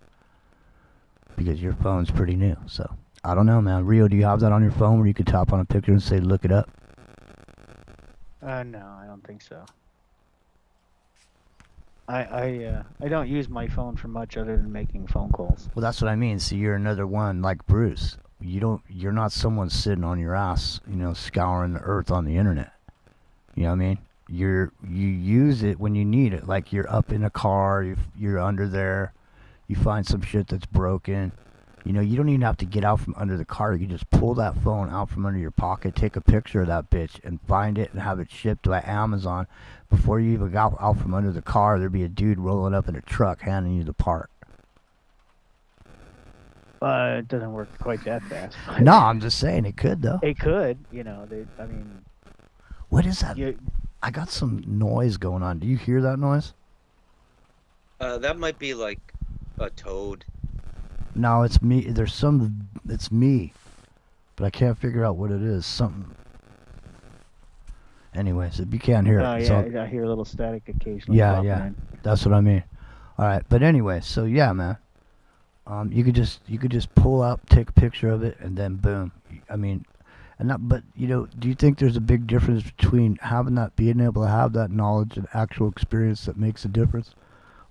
because your phone's pretty new. So I don't know, man. Rio, do you have that on your phone where you could tap on a picture and say, look it up? No, I don't think so. I don't use my phone for much other than making phone calls. Well, that's what I mean. So you're another one like Bruce. You're not someone sitting on your ass, scouring the earth on the internet. You know what I mean? You use it when you need it. Like you're up in a car, you're under there, you find some shit that's broken. You don't even have to get out from under the car. You just pull that phone out from under your pocket, take a picture of that bitch, and find it and have it shipped by Amazon. Before you even got out from under the car, there'd be a dude rolling up in a truck handing you the part. It doesn't work quite that fast. No, I'm just saying it could though. It could, What is that? I got some noise going on. Do you hear that noise? That might be like a toad. No, it's me. It's me. But I can't figure out what it is. Something. Anyways, if you can't hear it. I hear a little static occasionally. Yeah. That's what I mean. All right. But anyway, so yeah, man. You could just pull up, take a picture of it, and then boom. But do you think there's a big difference between being able to have that knowledge and actual experience that makes a difference?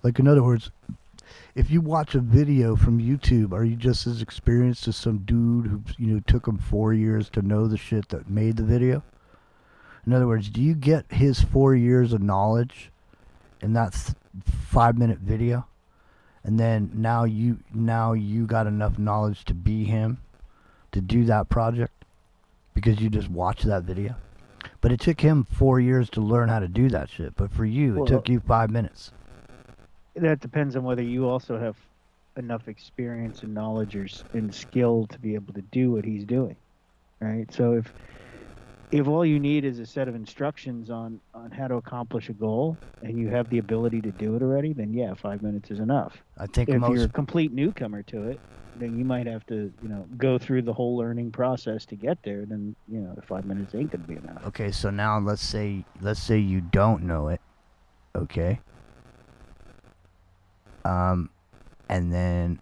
Like, in other words, if you watch a video from YouTube, are you just as experienced as some dude who took him 4 years to know the shit that made the video? In other words, do you get his 4 years of knowledge in that 5-minute video, and then now you got enough knowledge to be him, to do that project? Because you just watched that video. But it took him 4 years to learn how to do that shit. But for you, it took you 5 minutes. That depends on whether you also have enough experience and knowledge and skill to be able to do what he's doing, right? So if all you need is a set of instructions on how to accomplish a goal, and you have the ability to do it already, then yeah, 5 minutes is enough. I think if you're a complete newcomer to it, then you might have to, go through the whole learning process to get there. Then, 5 minutes ain't gonna be enough. Okay, so now let's say you don't know it, okay? And then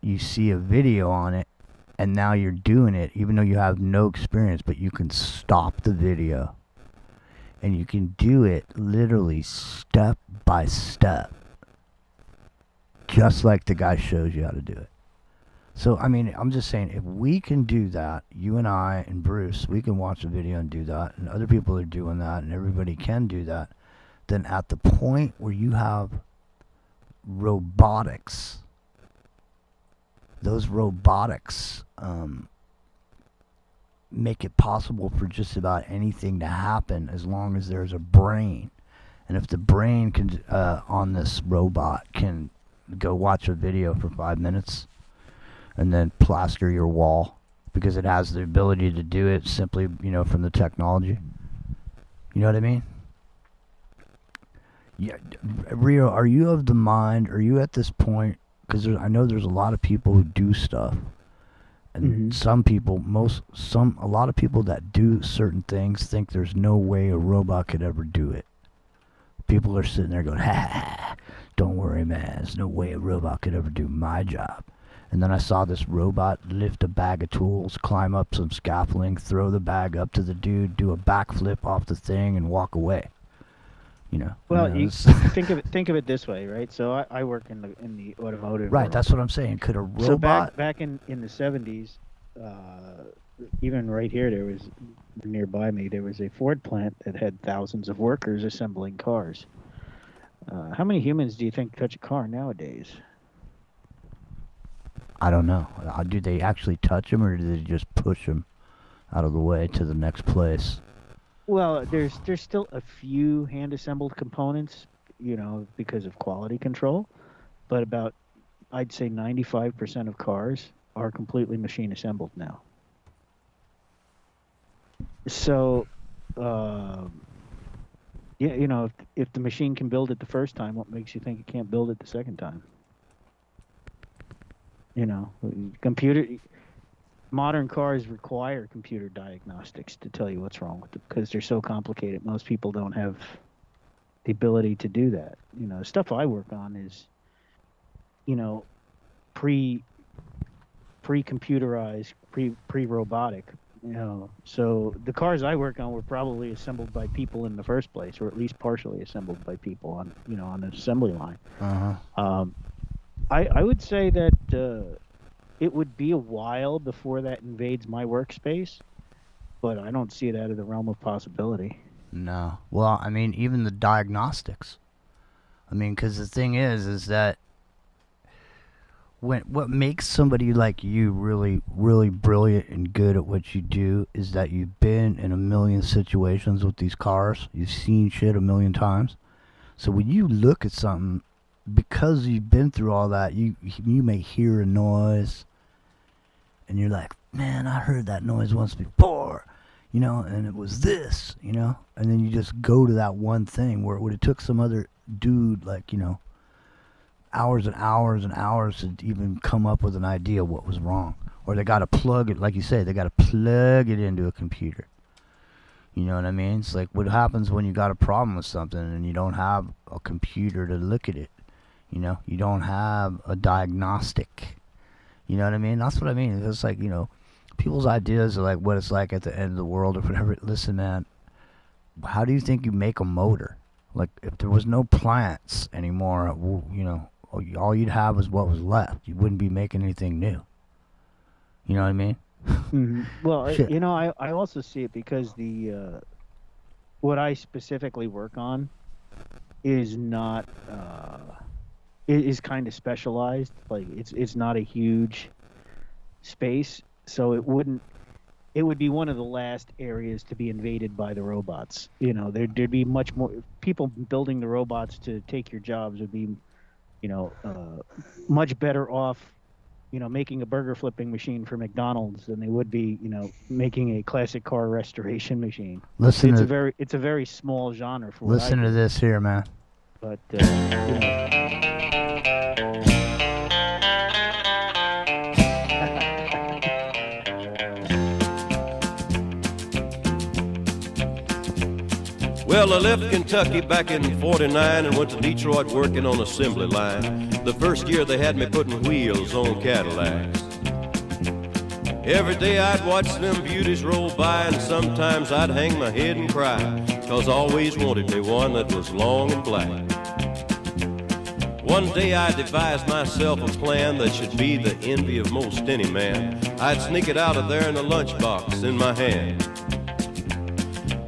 you see a video on it, and now you're doing it, even though you have no experience, but you can stop the video, and you can do it literally step by step, just like the guy shows you how to do it. So, I'm just saying, if we can do that, you and I and Bruce, we can watch a video and do that, and other people are doing that, and everybody can do that, then at the point where you have robotics, those robotics make it possible for just about anything to happen as long as there's a brain. And if the brain can on this robot can go watch a video for 5 minutes and then plaster your wall because it has the ability to do it simply, from the technology. You know what I mean? Yeah, Rio, are you of the mind? Are you at this point? Because I know there's a lot of people who do stuff, and some people, a lot of people that do certain things think there's no way a robot could ever do it. People are sitting there going, ha, don't worry, man, there's no way a robot could ever do my job. And then I saw this robot lift a bag of tools, climb up some scaffolding, throw the bag up to the dude, do a backflip off the thing, and walk away. You know. Well, you think of it this way, right? So I work in the automotive. Right, world. that's what I'm saying. Could a robot? So back in the 70s, even right here, there was nearby me. There was a Ford plant that had thousands of workers assembling cars. How many humans do you think touch a car nowadays? I don't know. Do they actually touch them, or do they just push them out of the way to the next place? Well, there's still a few hand-assembled components, you know, because of quality control, but about, I'd say 95% of cars are completely machine-assembled now. So, yeah, you know, if the machine can build it the first time, what makes you think it can't build it the second time? You know, modern cars require computer diagnostics to tell you what's wrong with them because they're so complicated. Most people don't have the ability to do that. You know, the stuff I work on is, you know, pre-computerized, pre-robotic. You know, so the cars I work on were probably assembled by people in the first place, or at least partially assembled by people on, you know, on an assembly line. I would say that it would be a while before that invades my workspace, but I don't see it out of the realm of possibility. No. Well, I mean, even the diagnostics. I mean, because the thing is that what makes somebody like you really, really brilliant and good at what you do is that you've been in a million situations with these cars. You've seen shit a million times. So when you look at something, because you've been through all that, you may hear a noise, and you're like, man, I heard that noise once before, you know, and it was this, you know, and then you just go to that one thing where it would have took some other dude, like, you know, hours and hours and hours to even come up with an idea what was wrong. Or they got to plug it, like you say, they got to plug it into a computer. You know what I mean? It's like what happens when you got a problem with something and you don't have a computer to look at it. You know, you don't have a diagnostic. You know what I mean? That's what I mean. It's like, you know, people's ideas are like what it's like at the end of the world or whatever. Listen, man, how do you think you make a motor? Like, if there was no plants anymore, you know, all you'd have is what was left. You wouldn't be making anything new. You know what I mean? Well, you know, I also see it because the what I specifically work on is not is kind of specialized. Like it's not a huge space, so it would be one of the last areas to be invaded by the robots. You know, there'd be much more people building the robots to take your jobs would be, you know, much better off, you know, making a burger flipping machine for McDonald's than they would be, you know, making a classic car restoration machine. It's a very small genre for. Listen to this here, man. But you know. Well, I left Kentucky back in '49 and went to Detroit working on assembly line. The first year they had me putting wheels on Cadillacs. Every day I'd watch them beauties roll by, and sometimes I'd hang my head and cry, 'cause I always wanted me one that was long and black. One day I devised myself a plan that should be the envy of most any man. I'd sneak it out of there in a lunchbox in my hand.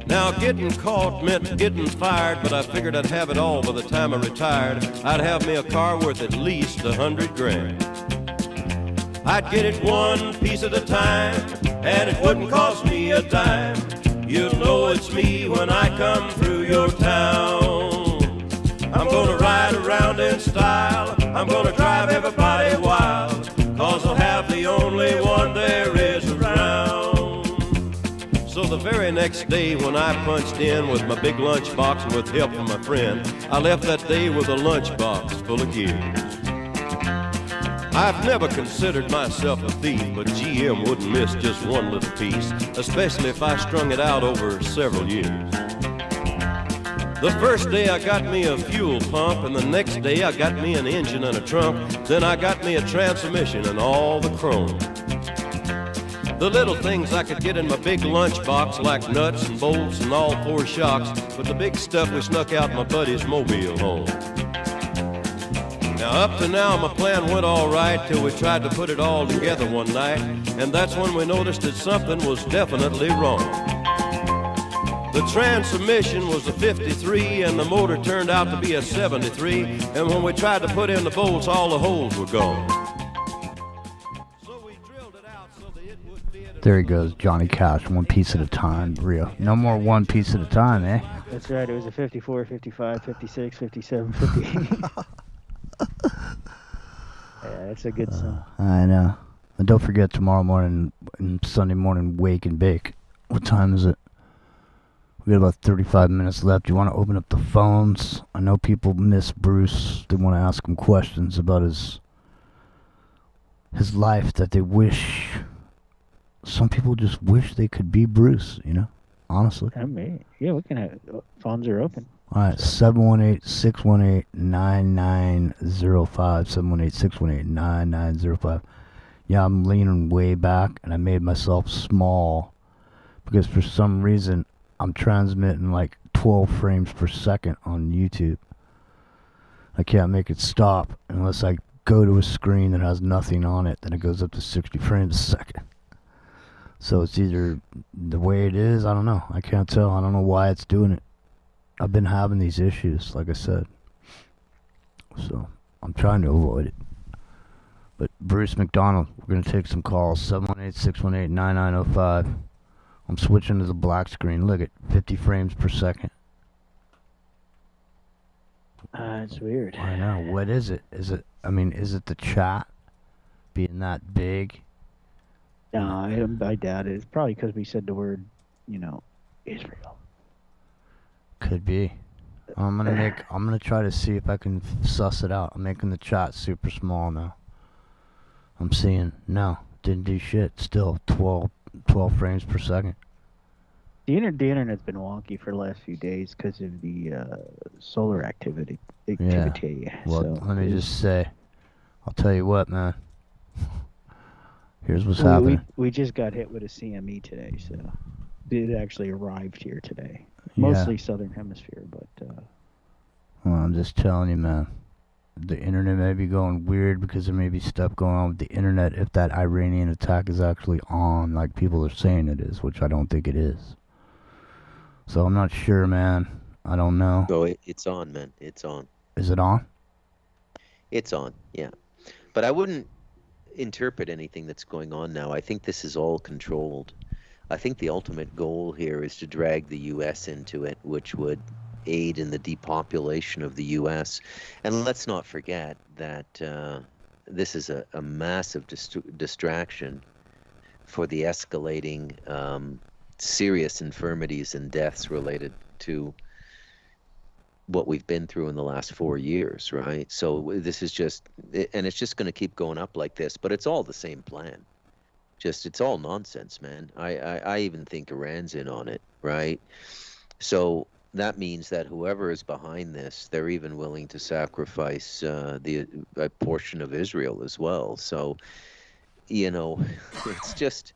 Now getting caught meant getting fired, but I figured I'd have it all by the time I retired. I'd have me a car worth at least $100 grand. I'd get it one piece at a time, and it wouldn't cost me a dime. You'll know it's me when I come through your town. I'm gonna ride around in style, I'm gonna drive everybody wild, 'cause I'll have the only one there is around. So the the very next day when I punched in with my big lunchbox and with help from my friend, I left that day with a lunchbox full of gears. I've never considered myself a thief, but GM wouldn't miss just one little piece, especially if I strung it out over several years. The first day I got me a fuel pump, and the next day I got me an engine and a trunk, then I got me a transmission and all the chrome. The little things I could get in my big lunchbox, like nuts and bolts and all four shocks, but the big stuff we snuck out my buddy's mobile home. Now up to now my plan went all right till we tried to put it all together one night, and that's when we noticed that something was definitely wrong. The transmission was a 53 and the motor turned out to be a 73, and when we tried to put in the bolts, all the holes were gone. There he goes, Johnny Cash, one piece at a time, Rio. No more one piece at a time, eh? That's right, it was a 54, 55, 56, 57, 58. Yeah, that's a good song. I know. And don't forget tomorrow morning and Sunday morning, Wake and Bake. What time is it? We got about 35 minutes left. You want to open up the phones? I know people miss Bruce. They want to ask him questions about his life that they wish. Some people just wish they could be Bruce, you know? Honestly. I mean, yeah, we can have, phones are open. All right, 718-618-9905, 718-618-9905. Yeah, I'm leaning way back, and I made myself small because for some reason I'm transmitting like 12 frames per second on YouTube. I can't make it stop unless I go to a screen that has nothing on it, then it goes up to 60 frames a second. So it's either the way it is, I don't know. I can't tell. I don't know why it's doing it. I've been having these issues, like I said. So, I'm trying to avoid it. But Bruce McDonald, we're going to take some calls. 718-618-9905. I'm switching to the black screen. Look at 50 frames per second. It's weird. I know. What is it? Is it the chat being that big? No, I doubt it. It's probably because we said the word, Israel. Could be. I'm gonna try to see if I can suss it out. I'm making the chat super small now. I'm seeing didn't do shit. Still 12 frames per second. The internet's been wonky for the last few days because of the solar activity. Yeah. Well, so let me just say, I'll tell you what, man. Here's what's happening. We just got hit with a CME today, so it actually arrived here today. Mostly southern hemisphere, but well, I'm just telling you, man. The internet may be going weird because there may be stuff going on with the internet if that Iranian attack is actually on, like people are saying it is, which I don't think it is. So I'm not sure, man. I don't know. No, it's on, man. It's on. Is it on? It's on, yeah. But I wouldn't interpret anything that's going on now. I think this is all controlled. I think the ultimate goal here is to drag the U.S. into it, which would aid in the depopulation of the U.S. And let's not forget that this is a massive distraction for the escalating serious infirmities and deaths related to what we've been through in the last 4 years, right? So this is just, and it's just going to keep going up like this, but it's all the same plan. It's all nonsense, man. I even think Iran's in on it, right? So that means that whoever is behind this, they're even willing to sacrifice a portion of Israel as well. So, it's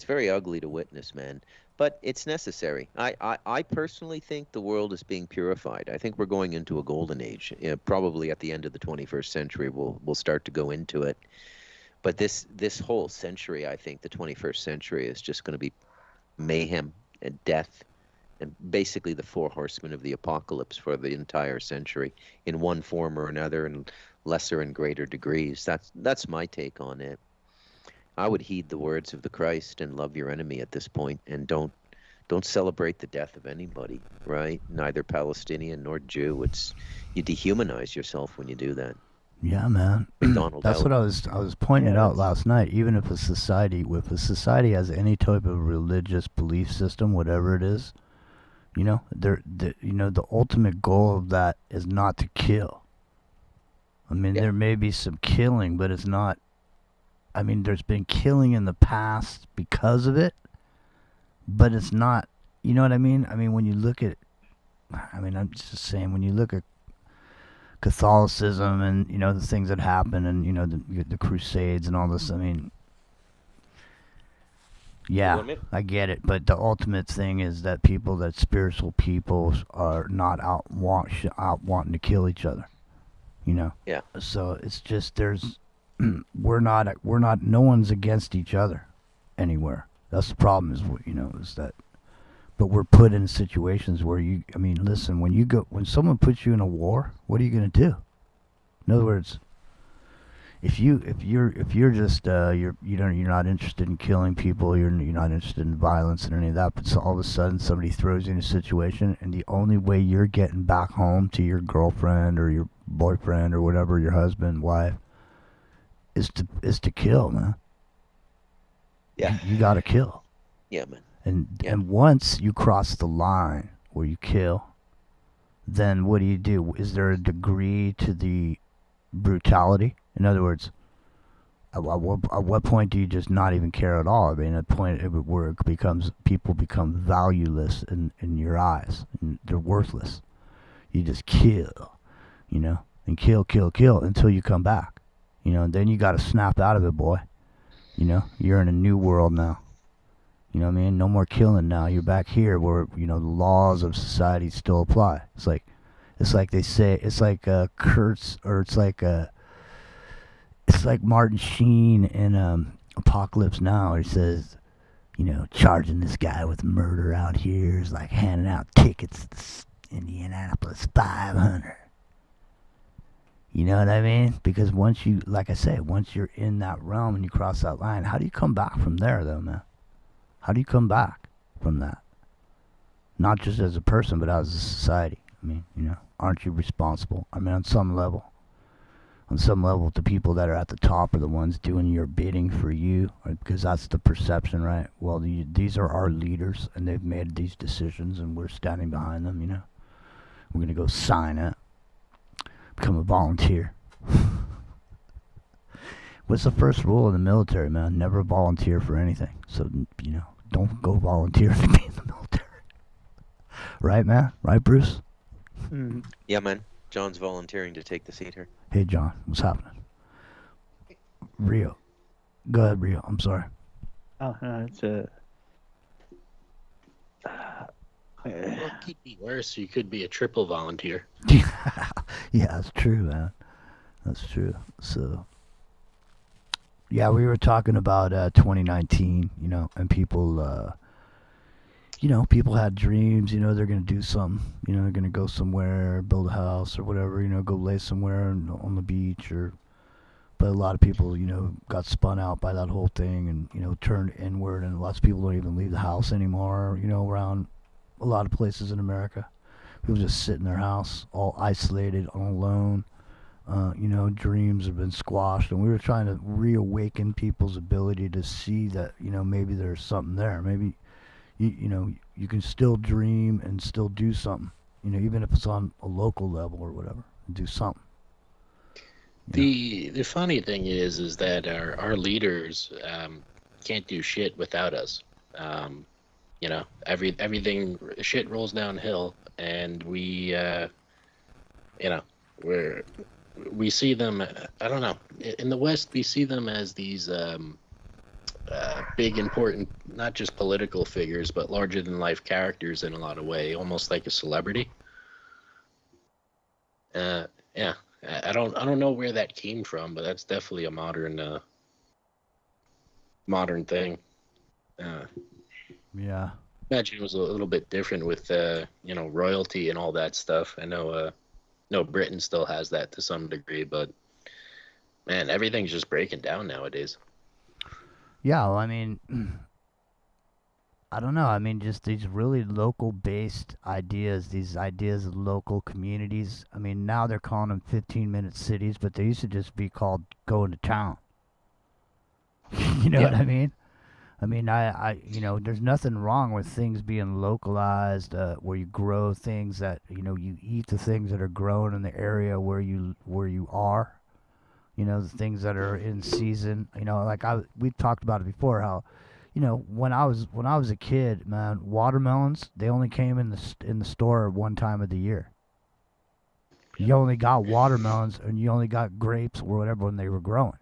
very ugly to witness, man. But it's necessary. I personally think the world is being purified. I think we're going into a golden age. Probably at the end of the 21st century, we'll start to go into it. But this whole century, I think, the 21st century, is just going to be mayhem and death, and basically the four horsemen of the apocalypse for the entire century, in one form or another, in lesser and greater degrees. That's my take on it. I would heed the words of the Christ and love your enemy at this point, and don't celebrate the death of anybody, right? Neither Palestinian nor Jew. You dehumanize yourself when you do that. Yeah, man. McDonald That's out. what I was pointing it out last night. Even if a society has any type of religious belief system, whatever it is, the ultimate goal of that is not to kill. I mean, there may be some killing, but it's not. I mean, there's been killing in the past because of it, but it's not. You know what I mean? I mean, when you look at, I'm just saying, when you look at Catholicism and the things that happen and the Crusades and all this, I mean, yeah, I get it, but the ultimate thing is that spiritual people are not out wanting to kill each other, Yeah. So it's just we're not no one's against each other anywhere. That's the problem is that. But we're put in situations where listen, when someone puts you in a war, what are you going to do? In other words, if you're just you're not interested in killing people, you're not interested in violence and any of that, but so all of a sudden somebody throws you in a situation, and the only way you're getting back home to your girlfriend or your boyfriend or whatever, your husband, wife, is to kill, man. Yeah. You got to kill. Yeah, man. And once you cross the line where you kill, then what do? Is there a degree to the brutality? In other words, at what point do you just not even care at all? I mean, at a point where people become valueless in your eyes, and they're worthless. You just kill, and kill until you come back, and then you got to snap out of it, boy. You're in a new world now. You know what I mean? No more killing now. You're back here where, the laws of society still apply. It's like they say, it's like Kurtz, or it's like Martin Sheen in Apocalypse Now. He says, charging this guy with murder out here is like handing out tickets to Indianapolis 500. You know what I mean? Because once you're in that realm and you cross that line, how do you come back from there, though, man? How do you come back from that? Not just as a person, but as a society. I mean, aren't you responsible? I mean, on some level, the people that are at the top are the ones doing your bidding for you, because that's the perception, right? Well, these are our leaders, and they've made these decisions, and we're standing behind them, We're going to go sign it, become a volunteer. What's the first rule of the military, man? Never volunteer for anything. So, don't go volunteer to be in the military. Right, man? Right, Bruce? Mm. Yeah, man. John's volunteering to take the seat here. Hey, John. What's happening? Rio. Go ahead, Rio. I'm sorry. Oh, it's Well, it could be worse. You could be a triple volunteer. Yeah, that's true, man. That's true. So, yeah, we were talking about 2019, and people, people had dreams, they're going to do something, they're going to go somewhere, build a house or whatever, go lay somewhere on the beach but a lot of people, got spun out by that whole thing and, turned inward, and lots of people don't even leave the house anymore, around a lot of places in America. People just sit in their house, all isolated, all alone. Dreams have been squashed, and we were trying to reawaken people's ability to see that, maybe there's something there. Maybe, you can still dream and still do something, even if it's on a local level or whatever, do something. The funny thing is that our leaders can't do shit without us. Everything shit rolls downhill, and we see them. I don't know. In the West, we see them as these big, important, not just political figures, but larger than life characters in a lot of way, almost like a celebrity. Yeah. I don't know where that came from, but that's definitely a modern thing. Yeah. Imagine it was a little bit different with royalty and all that stuff. I know Britain still has that to some degree, but man, everything's just breaking down nowadays. Yeah, well, I mean, I don't know. I mean, just these really local-based ideas, these ideas of local communities. I mean, now they're calling them 15-minute cities, but they used to just be called going to town. You know what I mean? I mean, there's nothing wrong with things being localized, where you grow things that, you eat the things that are grown in the area where you are. The things that are in season. Like we've talked about it before, how, when I was a kid, man, watermelons, they only came in the store one time of the year. You only got watermelons and you only got grapes or whatever when they were growing.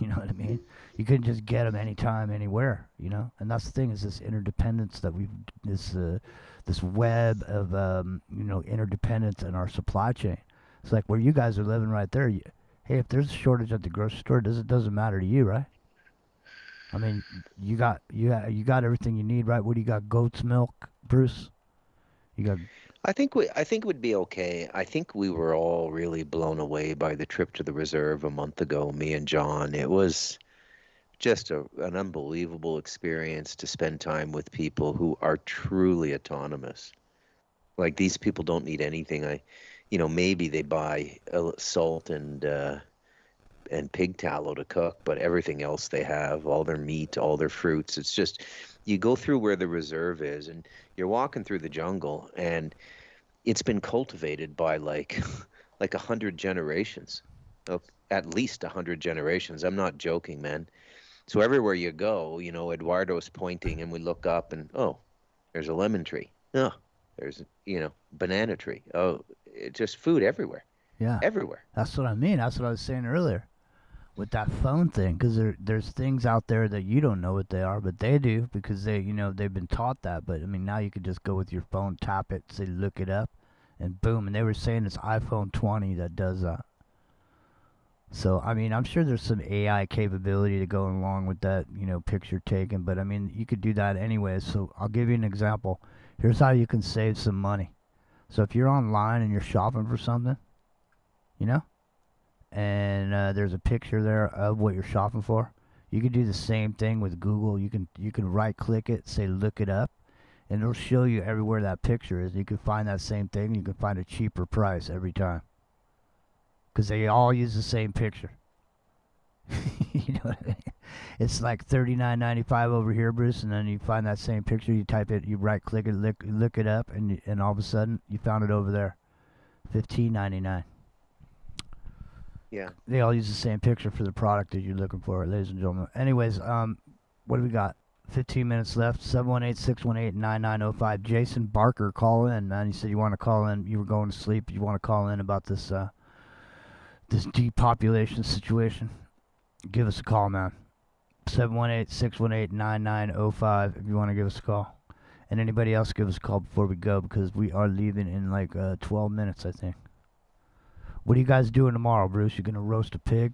You know what I mean? You couldn't just get them anytime, anywhere. And that's the thing, is this interdependence that this web of interdependence in our supply chain. It's like where you guys are living right there. Hey, if there's a shortage at the grocery store, it doesn't matter to you, right? I mean, you got everything you need, right? What do you got? Goat's milk, Bruce? You got. I think it would be okay. I think we were all really blown away by the trip to the reserve a month ago, me and John. It was just an unbelievable experience to spend time with people who are truly autonomous. Like, these people don't need anything. Maybe they buy salt and pig tallow to cook, but everything else they have, all their meat, all their fruits. It's just, you go through where the reserve is and you're walking through the jungle, and it's been cultivated by like 100 generations, at least 100 generations. I'm not joking, man. So everywhere you go, Eduardo's pointing and we look up and, oh, there's a lemon tree. Oh, there's, banana tree. Oh, it's just food everywhere. Yeah. Everywhere. That's what I mean. That's what I was saying earlier with that phone thing, because there's things out there that you don't know what they are, but they do, because they've been taught that. But I mean, now you could just go with your phone, tap it, say look it up, and boom. And they were saying it's iPhone 20 that does that. So I mean, I'm sure there's some AI capability to go along with that, picture taking. But I mean, you could do that anyway. So I'll give you an example. Here's how you can save some money. So if you're online and you're shopping for something, and there's a picture there of what you're shopping for, you can do the same thing with Google. You can right click it, say look it up, and it'll show you everywhere that picture is. You can find that same thing. You can find a cheaper price every time, because they all use the same picture. You know what I mean? It's like $39.95 over here, Bruce, and then you find that same picture. You type it, you right click it, look it up, and all of a sudden you found it over there, $15.99. Yeah. They all use the same picture for the product that you're looking for, ladies and gentlemen. Anyways, what do we got? 15 minutes left. 718-618-9905. Jason Barker, call in, man. You said you want to call in. You were going to sleep. You want to call in about this depopulation situation. Give us a call, man. 718-618-9905 if you want to give us a call. And anybody else, give us a call before we go, because we are leaving in like 12 minutes, I think. What are you guys doing tomorrow, Bruce? You gonna roast a pig?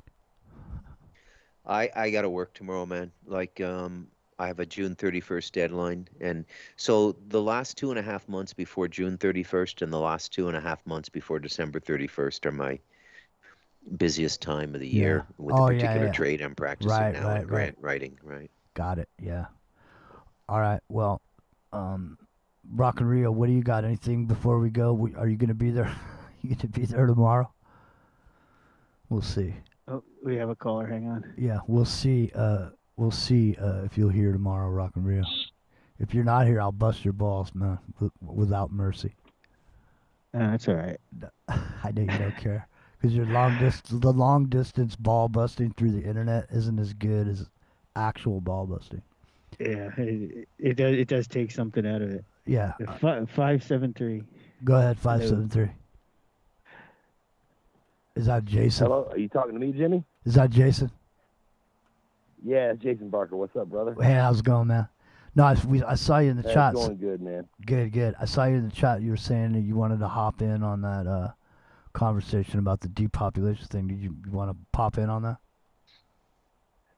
I gotta work tomorrow, man. Like, I have a June 31st deadline, and so the last 2.5 months before June 31st and the last 2.5 months before December 31st are my busiest time of the year with the particular trade I'm practicing now in grant writing. Right. Got it. Yeah. All right. Well, Rock and Rio, what do you got? Anything before we go? Are you gonna be there? You gonna be there tomorrow? We'll see. Oh, we have a caller. Hang on. Yeah, we'll see. We'll see if you'll hear tomorrow, Rock and Rio. If you're not here, I'll bust your balls, man, without mercy. That's all right. I know you don't care, because the long distance ball busting through the internet isn't as good as actual ball busting. Yeah, it does take something out of it. Yeah. 573. Go ahead, 573. Is that Jason? Hello, are you talking to me, Jimmy? Is that Jason? Yeah, Jason Barker. What's up, brother? Hey, how's it going, man? No, I saw you in the chat. It's going good, man. Good. I saw you in the chat. You were saying that you wanted to hop in on that conversation about the depopulation thing. Did you want to pop in on that?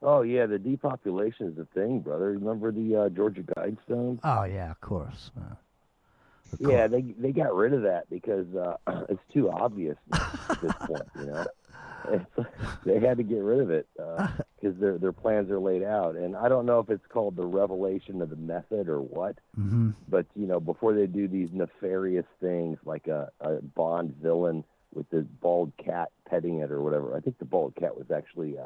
Oh, yeah, the depopulation is the thing, brother. Remember the Georgia Guidestones? Oh, yeah, of course. Yeah, they got rid of that because it's too obvious at this point, they had to get rid of it because their plans are laid out. And I don't know if it's called the revelation of the method or what, but before they do these nefarious things like a Bond villain with this bald cat petting it or whatever. I think the bald cat was actually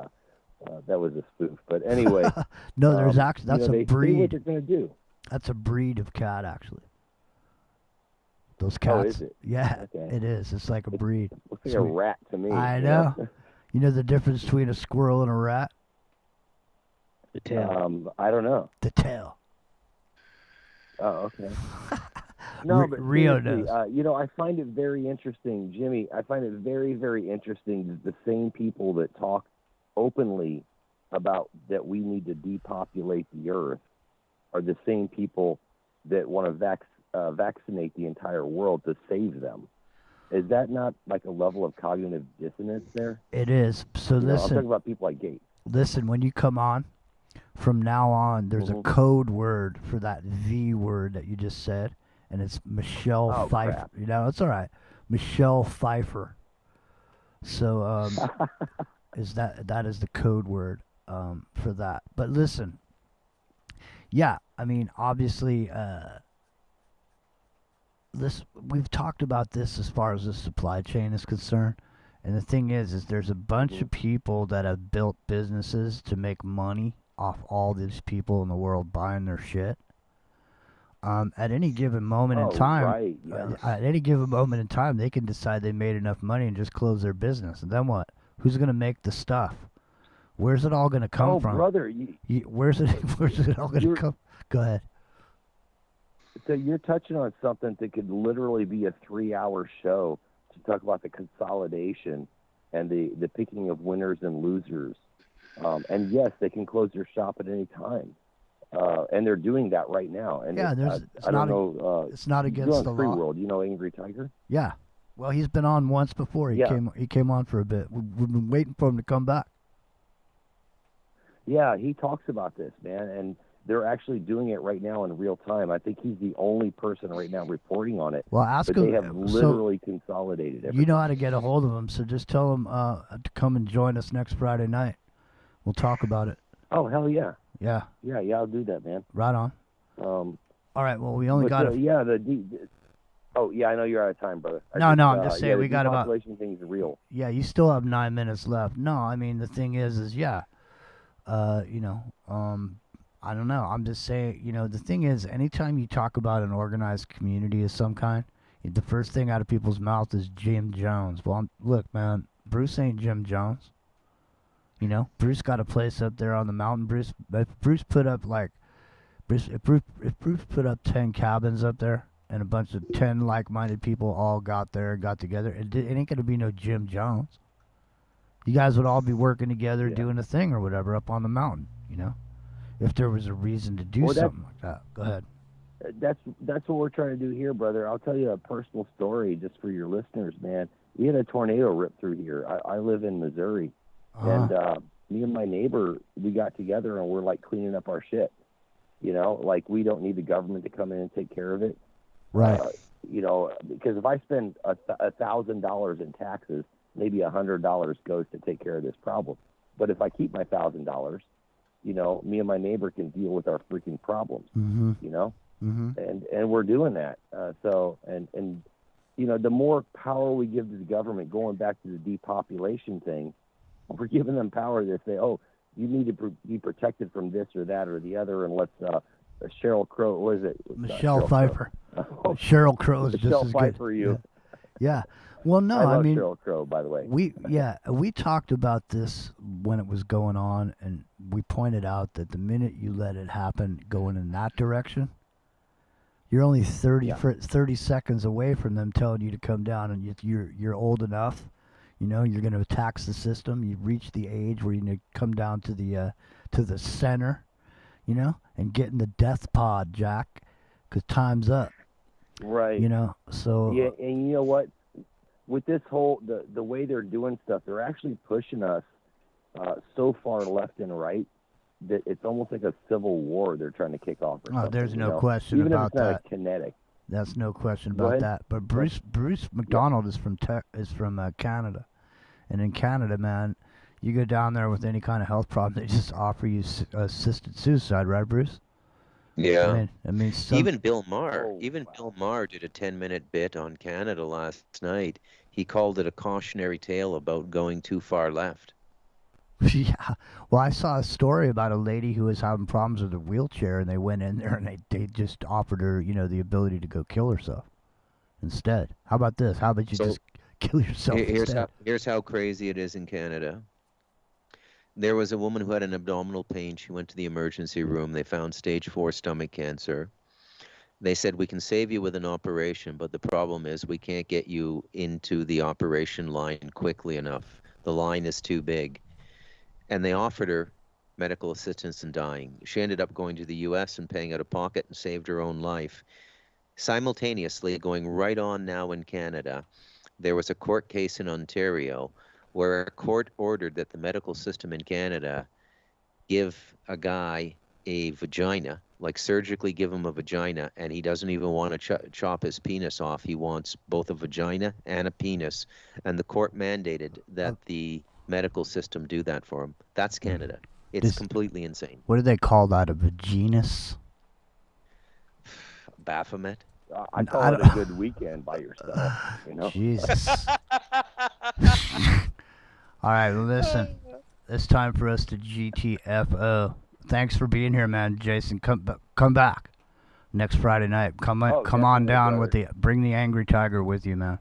that was a spoof. But anyway, no, there's actually that's a they breed. what they're gonna do. That's a breed of cat, actually. Those cats. Oh, is it? Yeah, Okay. it is. It's like a breed. Looks like a rat to me. I know. You know the difference between a squirrel and a rat? The tail. I don't know. The tail. Oh, okay. No, but Rio seriously, knows. I find it very interesting, Jimmy. I find it very, very interesting that the same people that talk openly about that we need to depopulate the earth are the same people that want to vaccinate the entire world to save them. Is that not like a level of cognitive dissonance there? It is. So listen. I'm talking about people like Gates. Listen, when you come on, from now on, there's a code word for that V word that you just said, and it's Michelle Pfeiffer. Crap. It's all right. Michelle Pfeiffer. So that is the code word for that. But listen, yeah, I mean, obviously, we've talked about this as far as the supply chain is concerned. And the thing is there's a bunch of people that have built businesses to make money off all these people in the world buying their shit. At any given moment in time, right, yeah. At any given moment in time, they can decide they made enough money and just close their business. And then what? Who's going to make the stuff? Where's it all going to come from? Oh, brother. Where's it all going to come? Go ahead. So you're touching on something that could literally be a 3-hour show to talk about the consolidation and the picking of winners and losers. And yes, they can close their shop at any time. And they're doing that right now. And yeah, I don't know. It's not against the Free law. World, you know Angry Tiger? Yeah. Well, he's been on once before. He came on for a bit. We've been waiting for him to come back. Yeah, he talks about this, man, and they're actually doing it right now in real time. I think he's the only person right now reporting on it. Well, ask him. They him. have literally consolidated everything. You know how to get a hold of him, so just tell him to come and join us next Friday night. We'll talk about it. Oh, hell yeah. Yeah. Yeah, I'll do that, man. Right on. All right, well, we only got Oh, yeah, I know you're out of time, brother. I'm just saying we got about... The depopulation thing's real. Yeah, you still have 9 minutes left. No, I mean, the thing is I don't know. I'm just saying, the thing is, anytime you talk about an organized community of some kind, the first thing out of people's mouth is Jim Jones. Well, look, man, Bruce ain't Jim Jones. Bruce got a place up there on the mountain. If Bruce put up 10 cabins up there and a bunch of 10 like-minded people all got there and got together, it ain't gonna be no Jim Jones. You guys would all be working together, doing a thing or whatever up on the mountain, if there was a reason to do something like that. Go ahead. That's what we're trying to do here, brother. I'll tell you a personal story just for your listeners, man. We had a tornado rip through here. I live in Missouri, and me and my neighbor, we got together and we're like cleaning up our shit. Like we don't need the government to come in and take care of it. Right. Because if I spend $1,000 in taxes, maybe $100 goes to take care of this problem. But if I keep my $1,000, me and my neighbor can deal with our freaking problems. And we're doing that. The more power we give to the government, going back to the depopulation thing, we're giving them power to say, oh, you need to be protected from this or that or the other, and let's Sheryl Crow, what is it? Michelle Pfeiffer. Sheryl Crow is just as good. Michelle Pfeiffer, you. Yeah. Well, no, I mean, Sheryl Crow, by the way. We talked about this when it was going on, and we pointed out that the minute you let it happen going in that direction, you're only 30 seconds away from them telling you to come down, and you're old enough. You're going to tax the system. You've reached the age where you need to come down to the center, and get in the death pod, Jack, because time's up. Right. So. Yeah, and you know what? With this whole the way they're doing stuff, they're actually pushing us so far left and right that it's almost like a civil war they're trying to kick off. There's no question even about if it's not that. Kinetic. That's no question about that. But Bruce McDonald is from Canada, And in Canada, man, you go down there with any kind of health problem, they just offer you assisted suicide, right, Bruce? Yeah. I mean, even Bill Maher, Bill Maher did a 10-minute bit on Canada last night. He called it a cautionary tale about going too far left. Yeah. Well, I saw a story about a lady who was having problems with a wheelchair, and they went in there and they just offered her, the ability to go kill herself instead. How about this? How about you just kill yourself instead? Here's how crazy it is in Canada. There was a woman who had an abdominal pain. She went to the emergency room. They found stage 4 stomach cancer. They said, we can save you with an operation, but the problem is we can't get you into the operation line quickly enough. The line is too big. And they offered her medical assistance in dying. She ended up going to the U.S. and paying out of pocket and saved her own life. Simultaneously, going right on now in Canada, there was a court case in Ontario where a court ordered that the medical system in Canada give a guy a vagina, like surgically give him a vagina, and he doesn't even want to chop his penis off. He wants both a vagina and a penis. And the court mandated that the medical system do that for him. That's Canada. It's completely insane. What do they call that? A vaginus? Baphomet? I call it a good weekend by yourself. Jesus. All right, listen. It's time for us to GTFO. Thanks for being here, man, Jason. Come back next Friday night. Come on down with bring the angry tiger with you, man.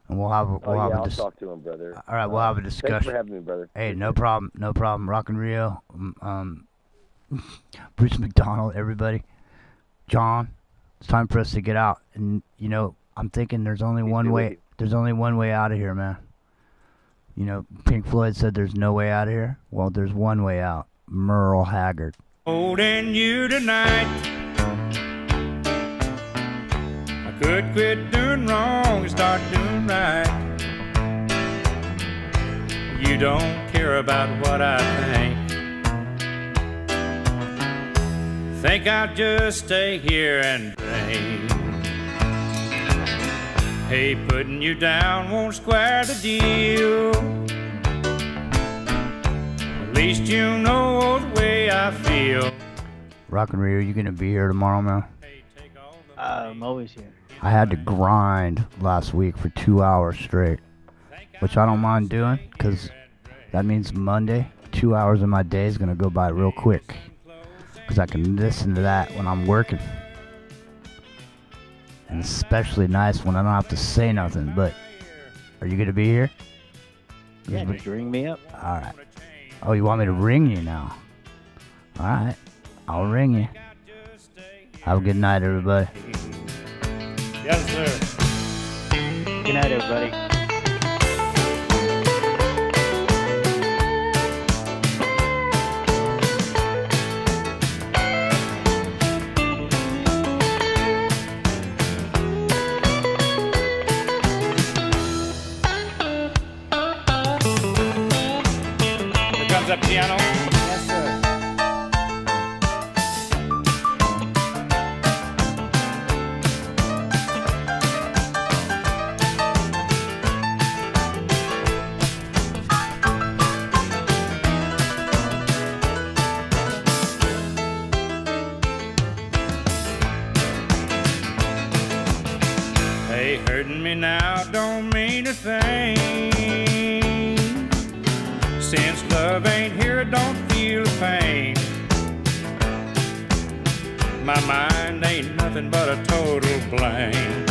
And we'll have I'll talk to him, brother. All right, we'll have a discussion. Thanks for having me, brother. Hey, no problem. Rock and Rio, Bruce McDonald, everybody, John. It's time for us to get out. And I'm thinking there's only one way. There's only one way out of here, man. Pink Floyd said there's no way out of here. Well, there's one way out. Merle Haggard. Holding you tonight. I could quit doing wrong and start doing right. You don't care about what I think I'll just stay here and drink. Hey, putting you down won't square the deal. At least you know the way I feel. Rock and Rio, you gonna be here tomorrow, man? I'm always here. I had to grind last week for 2 hours straight, which I don't mind doing, because that means Monday, 2 hours of my day is gonna go by real quick, because I can listen to that when I'm working. And it's especially nice when I don't have to say nothing. But are you gonna be here? Yeah, just ring me up. All right. Oh, you want me to ring you now? All right, I'll ring you. Have a good night, everybody. Yes, sir. Good night, everybody. That piano? Yes, sir. Hey, hurting me now don't mean a thing. Since love ain't here, I don't feel the pain. My mind ain't nothing but a total blank.